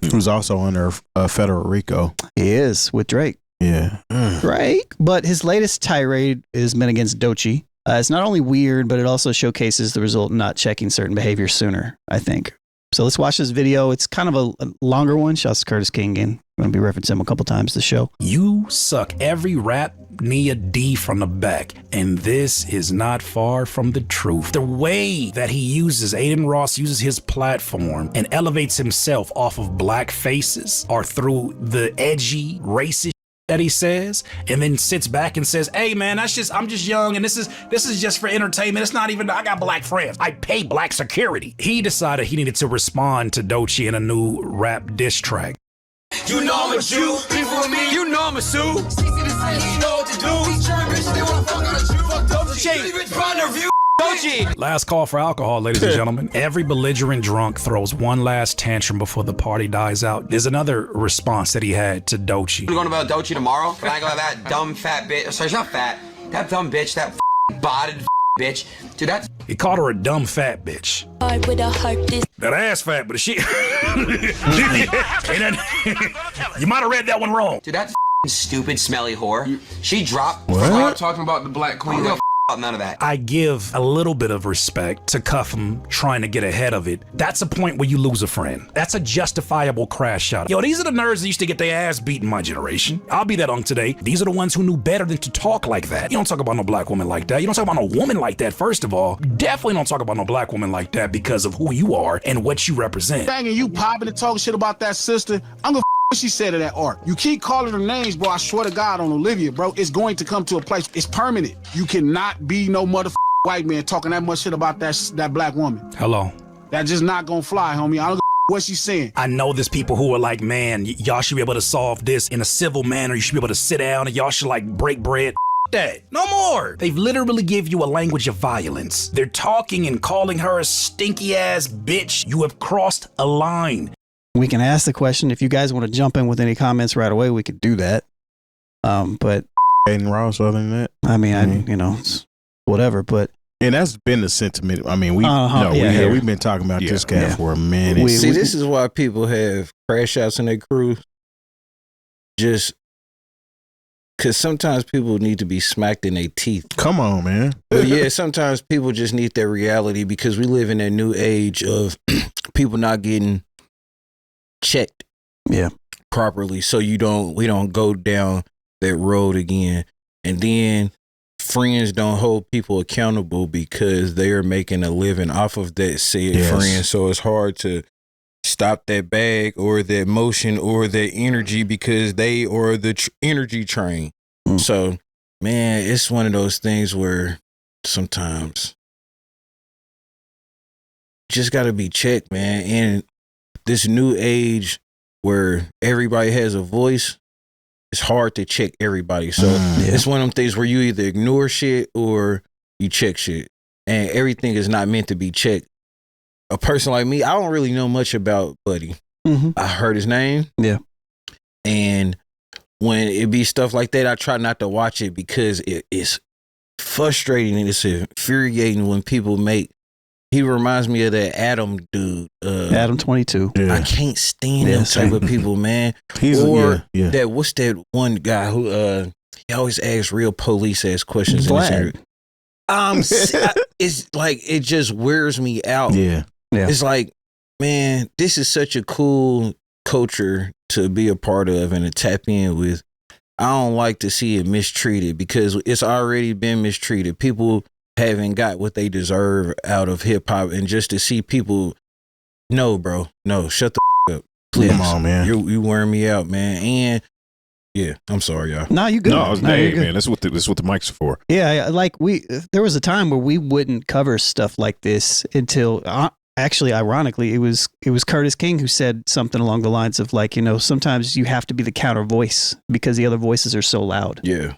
Speaker 1: Who's also under federal RICO.
Speaker 3: he is with Drake.
Speaker 1: Yeah.
Speaker 3: Drake. But his latest tirade is meant against Doechii. It's not only weird, but it also showcases the result in not checking certain behavior sooner, I think. So let's watch this video. It's kind of a longer one. Shouts to Curtis King again. I'm going to be referencing him a couple times this show.
Speaker 5: You suck every rap Nia D from the back, and this is not far from the truth. The way that Adin Ross uses his platform and elevates himself off of black faces are through the edgy, racist that he says, and then sits back and says, hey man, I'm just young, and this is just for entertainment. It's not even, I got black friends. I pay black security. He decided he needed to respond to Doechii in a new rap diss track.
Speaker 8: You know I'm a Jew, people with me, you know I'm a Sue. You know what to do. These germ bitches, they wanna fuck on a Jew. Fuck Doechii. Bitch, find a review. Doechii.
Speaker 5: Last call for alcohol, ladies and gentlemen. Every belligerent drunk throws one last tantrum before the party dies out. There's another response that he had to Doechii.
Speaker 8: We're going about Doechii tomorrow. Can I go have that dumb fat bitch? Sorry, she's not fat. That dumb bitch, that botted bitch. Dude, that's
Speaker 5: He called her a dumb fat bitch.
Speaker 9: With a heart this
Speaker 5: That ass fat, but she. You might have read that one wrong.
Speaker 8: dude, that stupid smelly whore. She dropped.
Speaker 10: Stop talking about the black
Speaker 8: I
Speaker 10: queen.
Speaker 8: don't give a about none of that.
Speaker 5: I give a little bit of respect to Cuffham trying to get ahead of it. That's a point where you lose a friend. That's a justifiable crash out. Yo, these are the nerds that used to get their ass beat in my generation. I'll be that unk today. These are the ones who knew better than to talk like that. You don't talk about no black woman like that. You don't talk about no woman like that, first of all. Definitely don't talk about no black woman like that because of who you are and what you represent.
Speaker 10: Banging you popping and talking shit about that sister. I'm gonna what she said to that art. You keep calling her names, bro. I swear to God on Olivia, bro. It's going to come to a place. It's permanent. You cannot be no white man talking that much shit about that black woman.
Speaker 5: Hello.
Speaker 10: That just not gonna fly, homie. I don't what she's saying.
Speaker 5: I know there's people who are like, man, y'all should be able to solve this in a civil manner. You should be able to sit down and y'all should like break bread. That. No more. They've literally give you a language of violence. They're talking and calling her a stinky ass bitch. You have crossed a line.
Speaker 3: We can ask the question. If you guys want to jump in with any comments right away, we could do that. But
Speaker 1: Aiden Ross, other than that,
Speaker 3: I mean, it's whatever. But
Speaker 1: and that's been the sentiment. I mean, we've been talking about this guy for a minute.
Speaker 4: See, this is why people have crash outs in their crew. Just because sometimes people need to be smacked in their teeth.
Speaker 1: Come on, man.
Speaker 4: But yeah, sometimes people just need that reality because we live in a new age of people not getting checked properly, so we don't go down that road again. And then friends don't hold people accountable because they are making a living off of that said friend. So it's hard to stop that bag or that motion or that energy because they are the energy train. So, man, it's one of those things where sometimes just got to be checked, man. And this new age where everybody has a voice, it's hard to check everybody. So it's one of them things where you either ignore shit or you check shit. And everything is not meant to be checked. A person like me, I don't really know much about Buddy. I heard his name. Yeah. And when it be stuff like that, I try not to watch it because it's frustrating and it's infuriating when people make. He reminds me of that Adam dude.
Speaker 3: Adam 22.
Speaker 4: I can't stand them type of people, man. That what's that one guy who he always asks real police ass questions in this area. It's like it just wears me out. Yeah. It's like, man, this is such a cool culture to be a part of and to tap in with. I don't like to see it mistreated because it's already been mistreated. People haven't got what they deserve out of hip hop, and just to see people, no, bro, no, shut the up, please. Come on, man, you wearing me out, man. And yeah, I'm sorry, y'all.
Speaker 3: No, you good?
Speaker 2: No, man, that's what the mics are for.
Speaker 3: Yeah, like there was a time where we wouldn't cover stuff like this until. Actually, ironically, it was Curtis King who said something along the lines of like, sometimes you have to be the counter voice because the other voices are so loud. Yeah,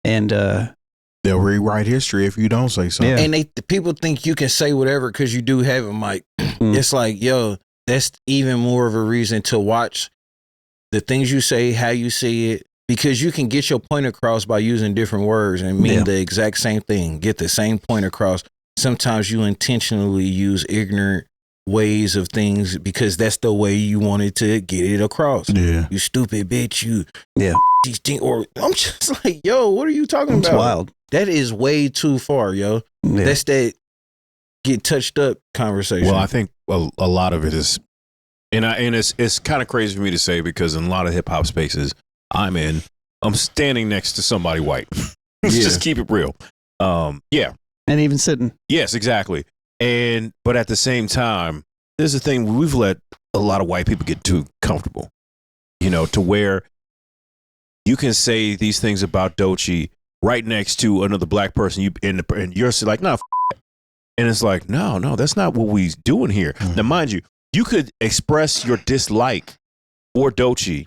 Speaker 3: and
Speaker 1: they'll rewrite history if you don't say something.
Speaker 4: Yeah. And people think you can say whatever because you do have a mic. It's like, yo, that's even more of a reason to watch the things you say, how you say it, because you can get your point across by using different words and mean the exact same thing, get the same point across. Sometimes you intentionally use ignorant ways of things because that's the way you wanted to get it across. Yeah. You stupid bitch, you these things. Or I'm just like, yo, what are you talking about? Wild. That is way too far, yo. Yeah. That's that get touched up conversation.
Speaker 2: Well, I think a lot of it is, and it's kind of crazy for me to say because in a lot of hip hop spaces I'm standing next to somebody white. Let's just keep it real.
Speaker 3: And even sitting.
Speaker 2: Yes, exactly. But at the same time, there's a thing we've let a lot of white people get too comfortable, to where you can say these things about Doechii right next to another black person, and you're like, nah, and it's like, no, that's not what we're doing here. Mm-hmm. Now, mind you, you could express your dislike for Doechii,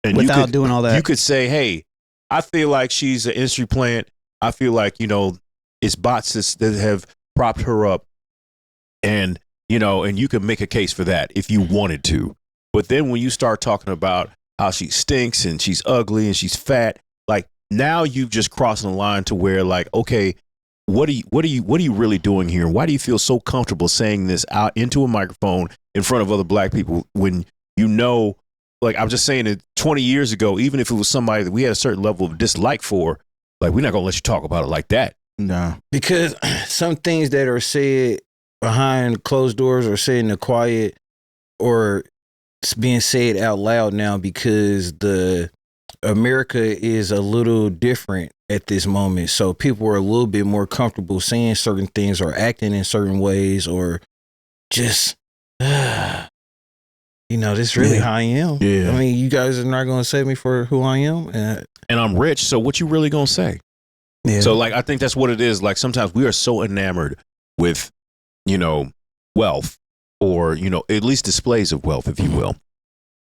Speaker 2: and
Speaker 3: without doing all that.
Speaker 2: You could say, hey, I feel like she's an industry plant. I feel like it's bots that have propped her up, and you can make a case for that if you wanted to. But then when you start talking about how she stinks and she's ugly and she's fat, like now you've just crossed the line to where like, okay, what are you really doing here? Why do you feel so comfortable saying this out into a microphone in front of other black people when like I'm just saying that 20 years ago, even if it was somebody that we had a certain level of dislike for, like we're not gonna let you talk about it like that.
Speaker 4: No, because some things that are said behind closed doors or said in the quiet or it's being said out loud now because America is a little different at this moment. So people are a little bit more comfortable saying certain things or acting in certain ways or just, this is really how I am. Yeah. I mean, you guys are not going to save me for who I am.
Speaker 2: And I'm rich. So what you really going to say? Yeah. So like, I think that's what it is. Like sometimes we are so enamored with, wealth or, at least displays of wealth, if you will,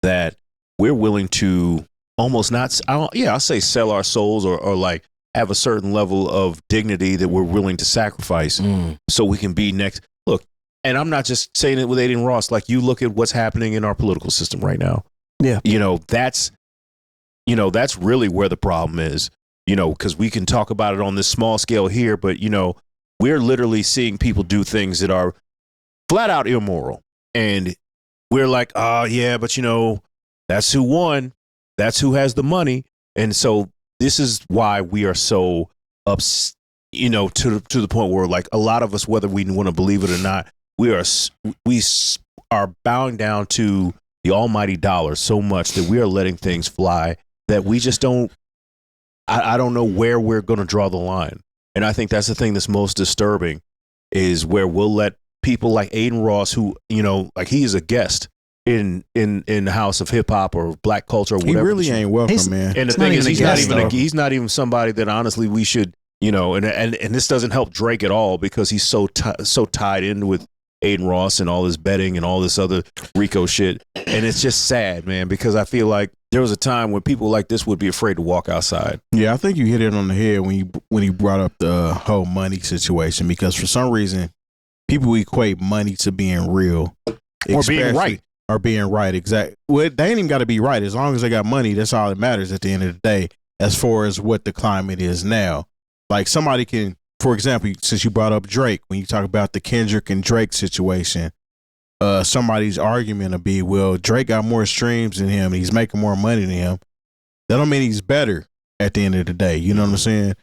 Speaker 2: that we're willing to almost I'll say sell our souls or like have a certain level of dignity that we're willing to sacrifice so we can be next. Look, and I'm not just saying it with Adin Ross. Like, you look at what's happening in our political system right now.
Speaker 3: Yeah.
Speaker 2: That's really where the problem is, because we can talk about it on this small scale here, but, we're literally seeing people do things that are flat out immoral. And we're like, oh, yeah, but, that's who won. That's who has the money. And so this is why we are so to the point where, like, a lot of us, whether we want to believe it or not, we are bowing down to the almighty dollar so much that we are letting things fly that we just don't. I don't know where we're going to draw the line. And I think that's the thing that's most disturbing, is where we'll let people like Adin Ross, who, like, he is a guest in the house of hip hop or black culture or whatever.
Speaker 1: He really ain't welcome, man.
Speaker 2: And the thing is, he's not even somebody that honestly we should, and this doesn't help Drake at all, because he's so tied in with Adin Ross and all this betting and all this other Rico shit. And it's just sad, man, because I feel like there was a time when people like this would be afraid to walk outside.
Speaker 1: Yeah, I think you hit it on the head when you brought up the whole money situation, because for some reason people equate money to being real
Speaker 2: or being right.
Speaker 1: Or being right, exactly. Well, they ain't even got to be right. As long as they got money, that's all that matters at the end of the day, as far as what the climate is now. Like, somebody can, for example, since you brought up Drake, when you talk about the Kendrick and Drake situation, somebody's argument will be, well, Drake got more streams than him and he's making more money than him. That don't mean he's better at the end of the day. You know what I'm saying?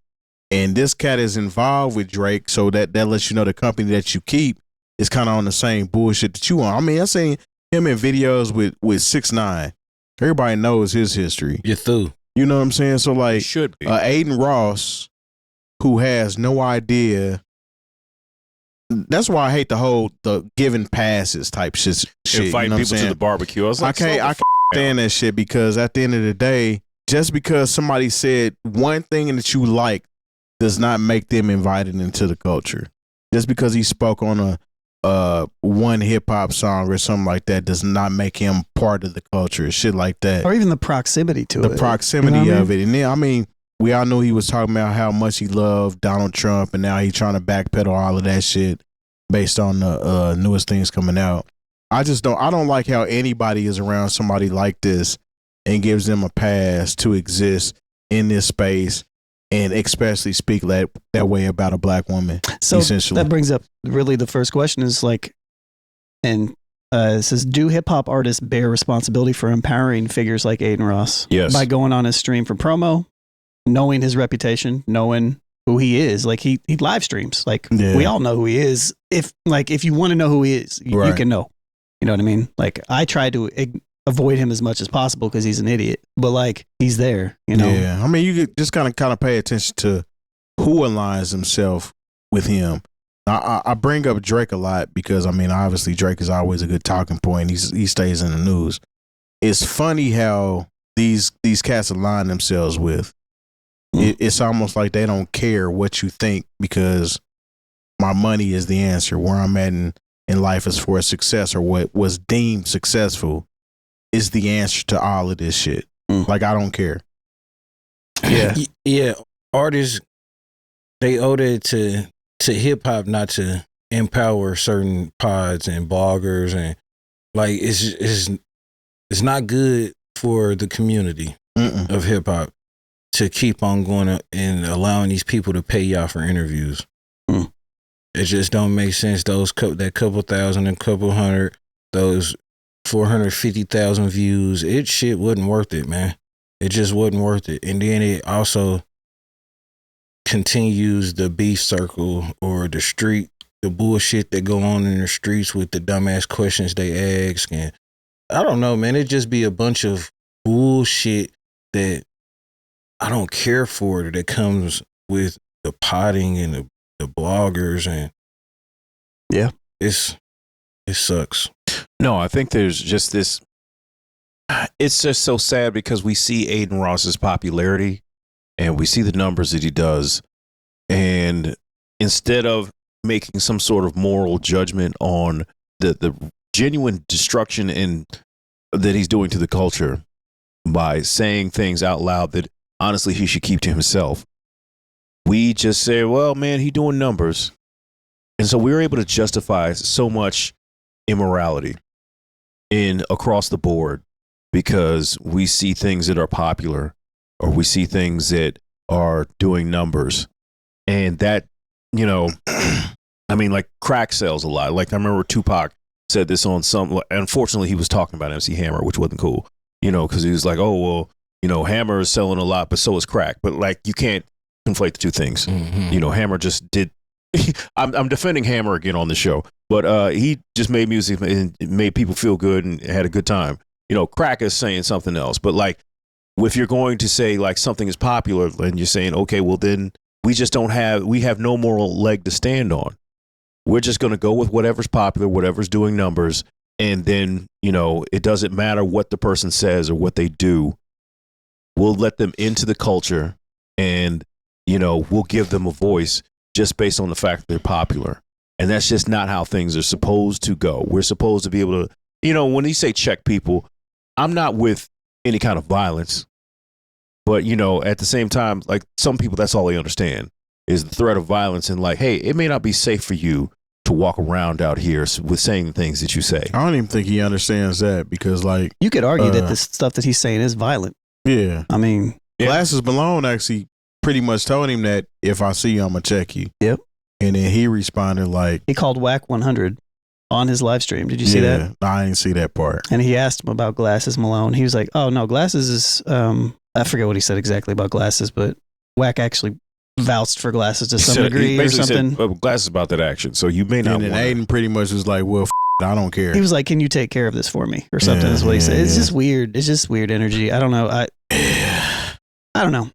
Speaker 1: And this cat is involved with Drake, so that lets you know the company that you keep is kind of on the same bullshit that you on. I mean, I seen him in videos with 6ix9ine. Everybody knows his history.
Speaker 4: You're through.
Speaker 1: You know what I'm saying? So, like,
Speaker 2: should be.
Speaker 1: Adin Ross, who has no idea. That's why I hate the giving passes type shit.
Speaker 2: Inviting people to the barbecue. I
Speaker 1: can't stand that shit, because at the end of the day, just because somebody said one thing that you like does not make them invited into the culture. Just because he spoke on a one hip hop song or something like that does not make him part of the culture. Shit like that.
Speaker 3: Or even the proximity to it.
Speaker 1: The proximity of it. And then, I mean, we all knew he was talking about how much he loved Donald Trump, and now he's trying to backpedal all of that shit based on the newest things coming out. I don't like how anybody is around somebody like this and gives them a pass to exist in this space, and especially speak that way about a black woman.
Speaker 3: So
Speaker 1: essentially,
Speaker 3: that brings up really the first question is, like, and it says, do hip hop artists bear responsibility for empowering figures like Adin Ross?
Speaker 2: Yes.
Speaker 3: By going on his stream for promo, knowing his reputation, knowing who he is. Like, he live streams. Like, we all know who he is. If you want to know who he is, you can know. You know what I mean? Like, I try to avoid him as much as possible because he's an idiot, but, like, he's there,
Speaker 1: Yeah, I mean, you could just kind of pay attention to who aligns himself with him. I bring up Drake a lot because, I mean, obviously Drake is always a good talking point. He stays in the news. It's funny how these cats align themselves with. It's almost like they don't care what you think, because my money is the answer. Where I'm at in life as far as success, or what was deemed successful, is the answer to all of this shit. Like, I don't care. Yeah.
Speaker 4: Yeah. Artists, they owe that to hip hop, not to empower certain pods and bloggers, and, like, it's not good for the community of hip hop to keep on going and allowing these people to pay y'all for interviews. It just don't make sense. That couple thousand and couple hundred, those 450,000 views, shit wasn't worth it, man. It just wasn't worth it. And then it also continues the beef circle, or the bullshit that go on in the streets with the dumbass questions they ask. And I don't know, man. It just be a bunch of bullshit that I don't care for, that comes with the potting and the bloggers, and it sucks.
Speaker 2: No, I think there's just this. It's just so sad because we see Adin Ross's popularity and we see the numbers that he does, and instead of making some sort of moral judgment on the genuine destruction that he's doing to the culture by saying things out loud that honestly he should keep to himself. We just say, well, man, he doing numbers. And so we were able to justify so much immorality across the board because we see things that are popular or we see things that are doing numbers. And that, I mean, like crack sells a lot. Like I remember Tupac said this on unfortunately he was talking about MC Hammer, which wasn't cool, because he was like, oh, well, Hammer is selling a lot, but so is crack. But like, you can't conflate the two things. Mm-hmm. Hammer just did. I'm defending Hammer again on the show, but he just made music and made people feel good and had a good time. Crack is saying something else. But like, if you're going to say like something is popular and you're saying, okay, well then we have no moral leg to stand on. We're just going to go with whatever's popular, whatever's doing numbers. And then, it doesn't matter what the person says or what they do. We'll let them into the culture and, we'll give them a voice just based on the fact that they're popular. And that's just not how things are supposed to go. We're supposed to be able to, when you say check people, I'm not with any kind of violence. But, at the same time, like some people, that's all they understand is the threat of violence and like, hey, it may not be safe for you to walk around out here with saying the things that you say.
Speaker 1: I don't even think he understands that because like...
Speaker 3: You could argue that this stuff that he's saying is violent.
Speaker 1: Yeah.
Speaker 3: I mean...
Speaker 1: Glasses Malone actually pretty much told him that if I see you, I'm going to check you.
Speaker 3: Yep.
Speaker 1: And then he responded like...
Speaker 3: He called Whack 100 on his live stream. Did you see that?
Speaker 1: I didn't see that part.
Speaker 3: And he asked him about Glasses Malone. He was like, oh, no, Glasses is... I forget what he said exactly about Glasses, but Whack actually... vouched for Glasses to some degree or something.
Speaker 2: Said, Glasses about that action, so you may not.
Speaker 1: And then Adin pretty much was like, "Well, I don't care."
Speaker 3: He was like, "Can you take care of this for me?" or something. Is what he said. It's just weird. It's just weird energy. I don't know. I don't know.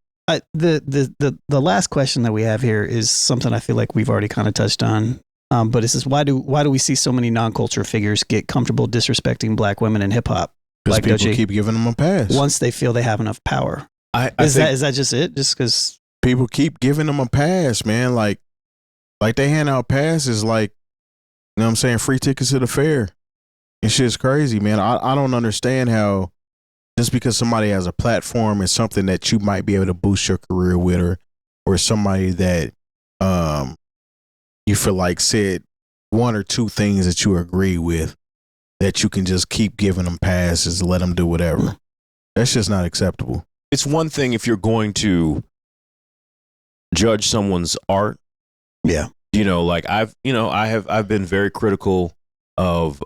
Speaker 3: The last question that we have here is something I feel like we've already kind of touched on. But this is why do we see so many non-culture figures get comfortable disrespecting black women in hip hop?
Speaker 1: Because
Speaker 3: Like
Speaker 1: people
Speaker 3: Doechii,
Speaker 1: keep giving them a pass
Speaker 3: once they feel they have enough power. Is that just it? Just because
Speaker 1: people keep giving them a pass, man. Like they hand out passes, like, you know what I'm saying, free tickets to the fair. And shit's crazy, man. I don't understand how just because somebody has a platform and something that you might be able to boost your career with, or somebody that you feel like said one or two things that you agree with, that you can just keep giving them passes and let them do whatever. That's just not acceptable.
Speaker 2: It's one thing if you're going to judge someone's art.
Speaker 3: Yeah.
Speaker 2: Like I've been very critical of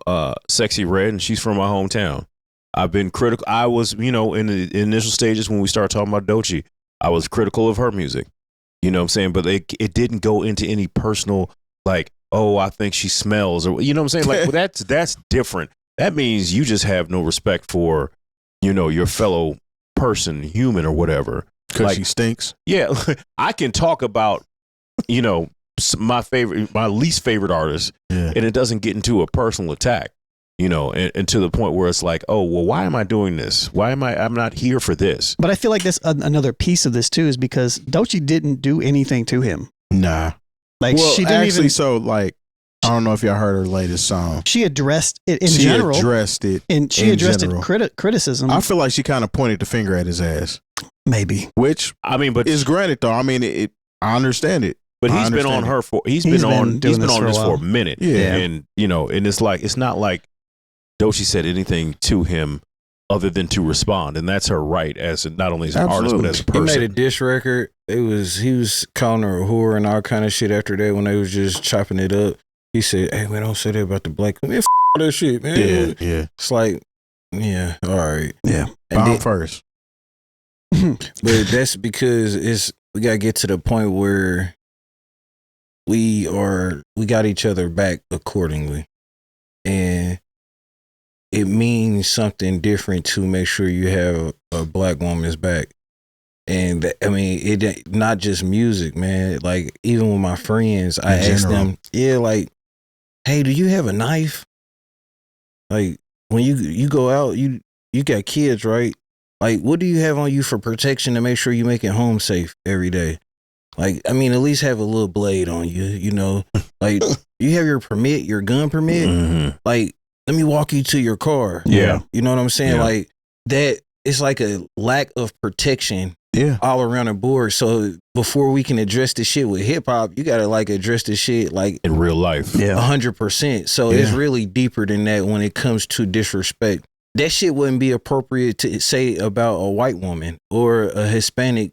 Speaker 2: Sexy Red, and she's from my hometown. I've been critical. I was, in the initial stages when we started talking about Doechii, I was critical of her music. You know what I'm saying? But it didn't go into any personal, like, oh, I think she smells, or you know what I'm saying? Like, well, that's different. That means you just have no respect for, your fellow person, human, or whatever.
Speaker 1: Because she stinks.
Speaker 2: Yeah, I can talk about, my least favorite artist, and it doesn't get into a personal attack, and to the point where it's like, oh, well, why am I doing this? I'm not here for this.
Speaker 3: But I feel like that's another piece of this too, is because Doechii didn't do anything to him.
Speaker 1: Nah.
Speaker 3: Like,
Speaker 1: well,
Speaker 3: she didn't
Speaker 1: actually,
Speaker 3: even.
Speaker 1: So, like, I don't know if y'all heard her latest song.
Speaker 3: She addressed it in general.
Speaker 1: She addressed it.
Speaker 3: And she addressed it criticism.
Speaker 1: I feel like she kind of pointed the finger at his ass.
Speaker 3: Maybe.
Speaker 1: Which,
Speaker 2: I mean, but
Speaker 1: is granted though. I mean, I understand it.
Speaker 2: But he's been on her for he's been on this for a minute.
Speaker 1: Yeah.
Speaker 2: And and it's not like Doechii said anything to him other than to respond, and that's her right as not only as an artist but as a person.
Speaker 4: He made a diss record. He was calling her a whore and all kind of shit after that when they was just chopping it up. He said, "Hey man, don't say that about the black man. All that shit, man."
Speaker 1: Yeah.
Speaker 4: It's like, yeah, all right.
Speaker 3: Yeah.
Speaker 1: Bomb first.
Speaker 4: But that's because we gotta get to the point where we got each other back accordingly, and it means something different to make sure you have a black woman's back. And I mean, it not just music, man. Like, even with my friends, I ask them, like, hey, do you have a knife? Like, when you go out, you got kids, right? Like, what do you have on you for protection to make sure you make it home safe every day? Like, I mean, at least have a little blade on you, you know? Like, you have your permit, your gun permit.
Speaker 2: Mm-hmm.
Speaker 4: Like, let me walk you to your car.
Speaker 2: Yeah.
Speaker 4: You know what I'm saying?
Speaker 2: Yeah.
Speaker 4: Like, that, it's like a lack of protection all around the board. So before we can address the shit with hip hop, you gotta like address the shit like
Speaker 2: in real life.
Speaker 4: 100%. So it's really deeper than that when it comes to disrespect. That shit wouldn't be appropriate to say about a white woman or a Hispanic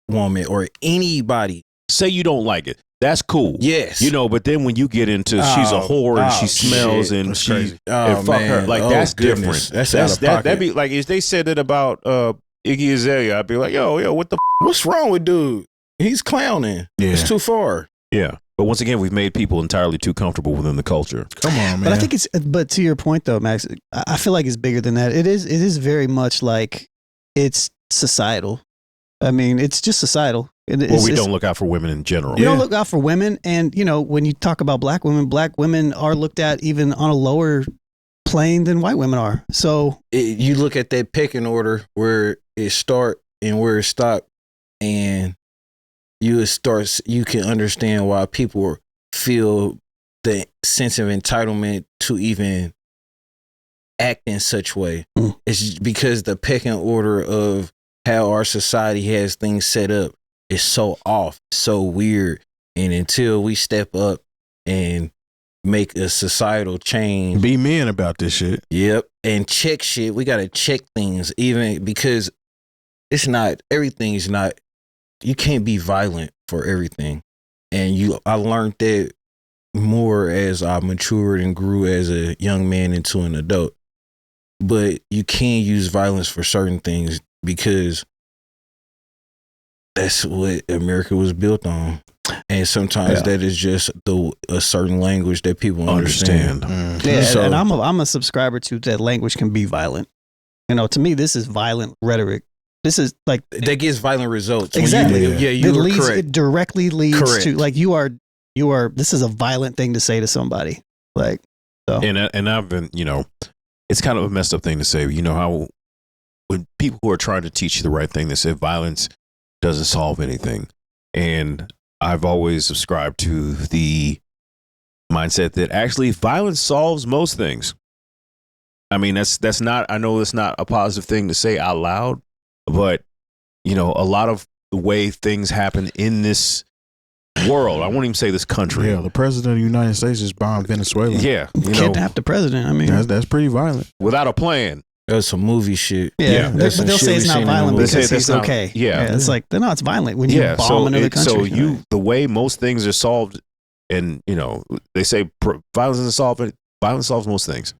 Speaker 4: woman or anybody.
Speaker 2: Say you don't like it. That's cool.
Speaker 4: Yes.
Speaker 2: You know, but then when you get into she's a whore and she smells
Speaker 4: shit.
Speaker 2: and
Speaker 4: That's
Speaker 2: she
Speaker 4: crazy.
Speaker 2: and fuck her, like that's
Speaker 4: goodness.
Speaker 2: different.
Speaker 4: That's out of pocket.
Speaker 2: That'd be like if they said it about Iggy Azalea, I'd be like, yo, what the
Speaker 4: what's wrong with dude? He's clowning.
Speaker 1: Yeah.
Speaker 4: It's too far.
Speaker 2: Yeah. But once again, we've made people entirely too comfortable within the culture.
Speaker 1: Come on, man.
Speaker 3: But I think but to your point though, Max, I feel like it's bigger than that. It is very much like it's societal. I mean, it's just societal.
Speaker 2: Well, we don't look out for women in general.
Speaker 3: We don't look out for women. And, you know, when you talk about black women are looked at even on a lower plane than white women are. So
Speaker 4: you look at that pecking order where it start and where it stop, and you can understand why people feel the sense of entitlement to even act in such way. It's because the pecking order of how our society has things set up is so off, so weird. And until we step up and make a societal change,
Speaker 1: be men about this shit.
Speaker 4: Yep. And check shit. We got to check things, even because it's not, everything's not, you can't be violent for everything. And I learned that more as I matured and grew as a young man into an adult. But you can use violence for certain things because that's what America was built on. And sometimes that is just a certain language that people understand.
Speaker 3: Yeah,
Speaker 4: So,
Speaker 3: and I'm a subscriber to that language can be violent. You know, to me, this is violent rhetoric. This is like
Speaker 4: that gets violent results.
Speaker 3: Exactly.
Speaker 4: You are correct.
Speaker 3: It directly leads
Speaker 4: Correct.
Speaker 3: to like you are. This is a violent thing to say to somebody. Like, so.
Speaker 2: And I've been, you know, it's kind of a messed up thing to say. You know how when people who are trying to teach you the right thing, they say violence doesn't solve anything, and I've always subscribed to the mindset that actually violence solves most things. I mean, that's not, I know that's not a positive thing to say out loud, but you know, a lot of the way things happen in this world, I won't even say this country.
Speaker 1: Yeah, the president of the United States just bombed Venezuela.
Speaker 2: Yeah.
Speaker 3: Kidnapped the president. I mean,
Speaker 1: that's pretty violent.
Speaker 2: Without a plan.
Speaker 4: That's some movie shit.
Speaker 3: Yeah,
Speaker 4: That's
Speaker 3: but they'll
Speaker 4: some
Speaker 3: say
Speaker 4: shit
Speaker 3: it's
Speaker 4: we
Speaker 3: not
Speaker 4: seen in the
Speaker 3: violent
Speaker 4: movies.
Speaker 3: because
Speaker 2: They say
Speaker 3: he's
Speaker 2: that's not-
Speaker 3: okay.
Speaker 2: yeah.
Speaker 3: It's like, no, it's violent when you bomb another country.
Speaker 2: So the way most things are solved, and you know, they say violence doesn't solve it. Violence solves most things.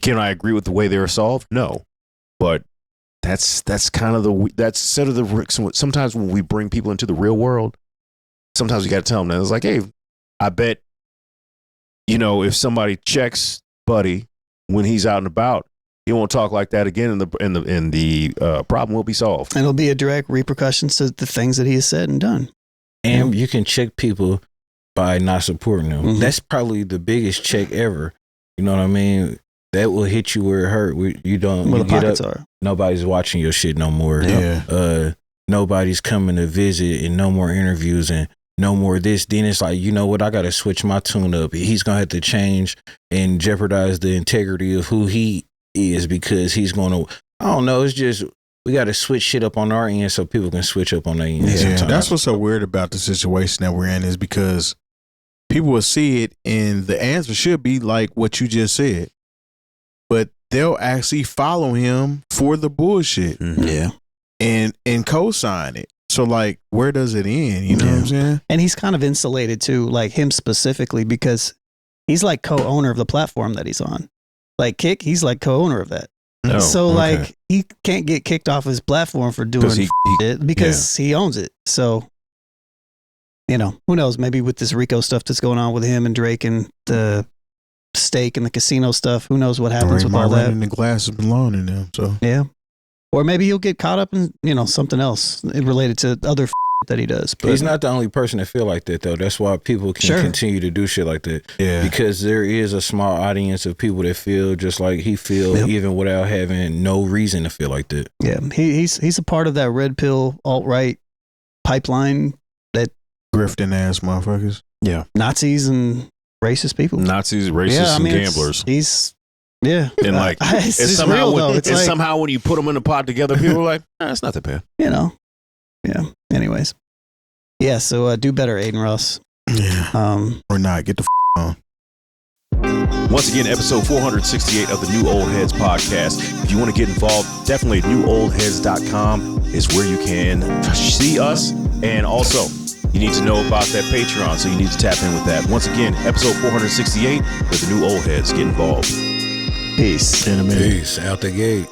Speaker 2: Can I agree with the way they are solved? No, but that's kind of that's sort of the. Sometimes when we bring people into the real world, sometimes you got to tell them that it's like, hey, I bet, you know, if somebody checks Buddy when he's out and about, he won't talk like that again, and the problem will be solved.
Speaker 3: And it'll be a direct repercussions to the things that he has said and done.
Speaker 4: And you can check people by not supporting them.
Speaker 3: Mm-hmm.
Speaker 4: That's probably the biggest check ever. You know what I mean? That will hit you where it hurt. You don't.
Speaker 3: Where
Speaker 4: You
Speaker 3: the
Speaker 4: get
Speaker 3: pockets
Speaker 4: up.
Speaker 3: are.
Speaker 4: Nobody's watching your shit no more.
Speaker 1: Yeah.
Speaker 4: Nobody's coming to visit, and no more interviews, and no more this. Then it's like, you know what? I got to switch my tune up. He's gonna have to change and jeopardize the integrity of who he is because he's gonna. I don't know. It's just we got to switch shit up on our end so people can switch up on their end.
Speaker 1: Yeah,
Speaker 4: sometimes.
Speaker 1: that's what's so weird about the situation that we're in is because people will see it and the answer should be like what you just said, but they'll actually follow him for the bullshit.
Speaker 2: Mm-hmm.
Speaker 3: Yeah.
Speaker 1: And co-sign it. So like, where does it end? You know what I'm saying?
Speaker 3: And he's kind of insulated too, like him specifically, because he's like co-owner of the platform that he's on. Like Kick, he's like co-owner of that.
Speaker 2: Oh,
Speaker 3: So
Speaker 2: okay.
Speaker 3: like he can't get kicked off his platform for doing it because he owns it. So, you know, who knows? Maybe with this Rico stuff that's going on with him and Drake and the stake and the casino stuff, who knows what happens with all that?
Speaker 1: And the glasses belong in them. So
Speaker 3: yeah. Or maybe he'll get caught up in, you know, something else related to other that he does. But
Speaker 4: he's not the only person that feel like that though. That's why people can continue to do shit like that.
Speaker 1: Yeah.
Speaker 4: Because there is a small audience of people that feel just like he feels, even without having no reason to feel like that.
Speaker 3: Yeah, he's a part of that red pill alt-right pipeline that
Speaker 1: Grifting ass motherfuckers.
Speaker 2: Yeah.
Speaker 3: Nazis and racist people.
Speaker 2: Nazis, racists, and gamblers.
Speaker 3: Yeah.
Speaker 2: And like,
Speaker 3: it's
Speaker 2: it's
Speaker 3: somehow
Speaker 2: real,
Speaker 3: though.
Speaker 2: It's
Speaker 3: like,
Speaker 2: somehow when you put them in a pot together, people are like, it's not that bad.
Speaker 3: you know. Yeah. Anyways. Yeah. So do better, Aiden Ross.
Speaker 1: Yeah. Or not. Get the on.
Speaker 2: Once again, episode 468 of the New Old Heads podcast. If you want to get involved, definitely newoldheads.com is where you can see us. And also, you need to know about that Patreon, so you need to tap in with that. Once again, episode 468 with the New Old Heads. Get involved.
Speaker 3: Peace.
Speaker 4: Peace out the gate.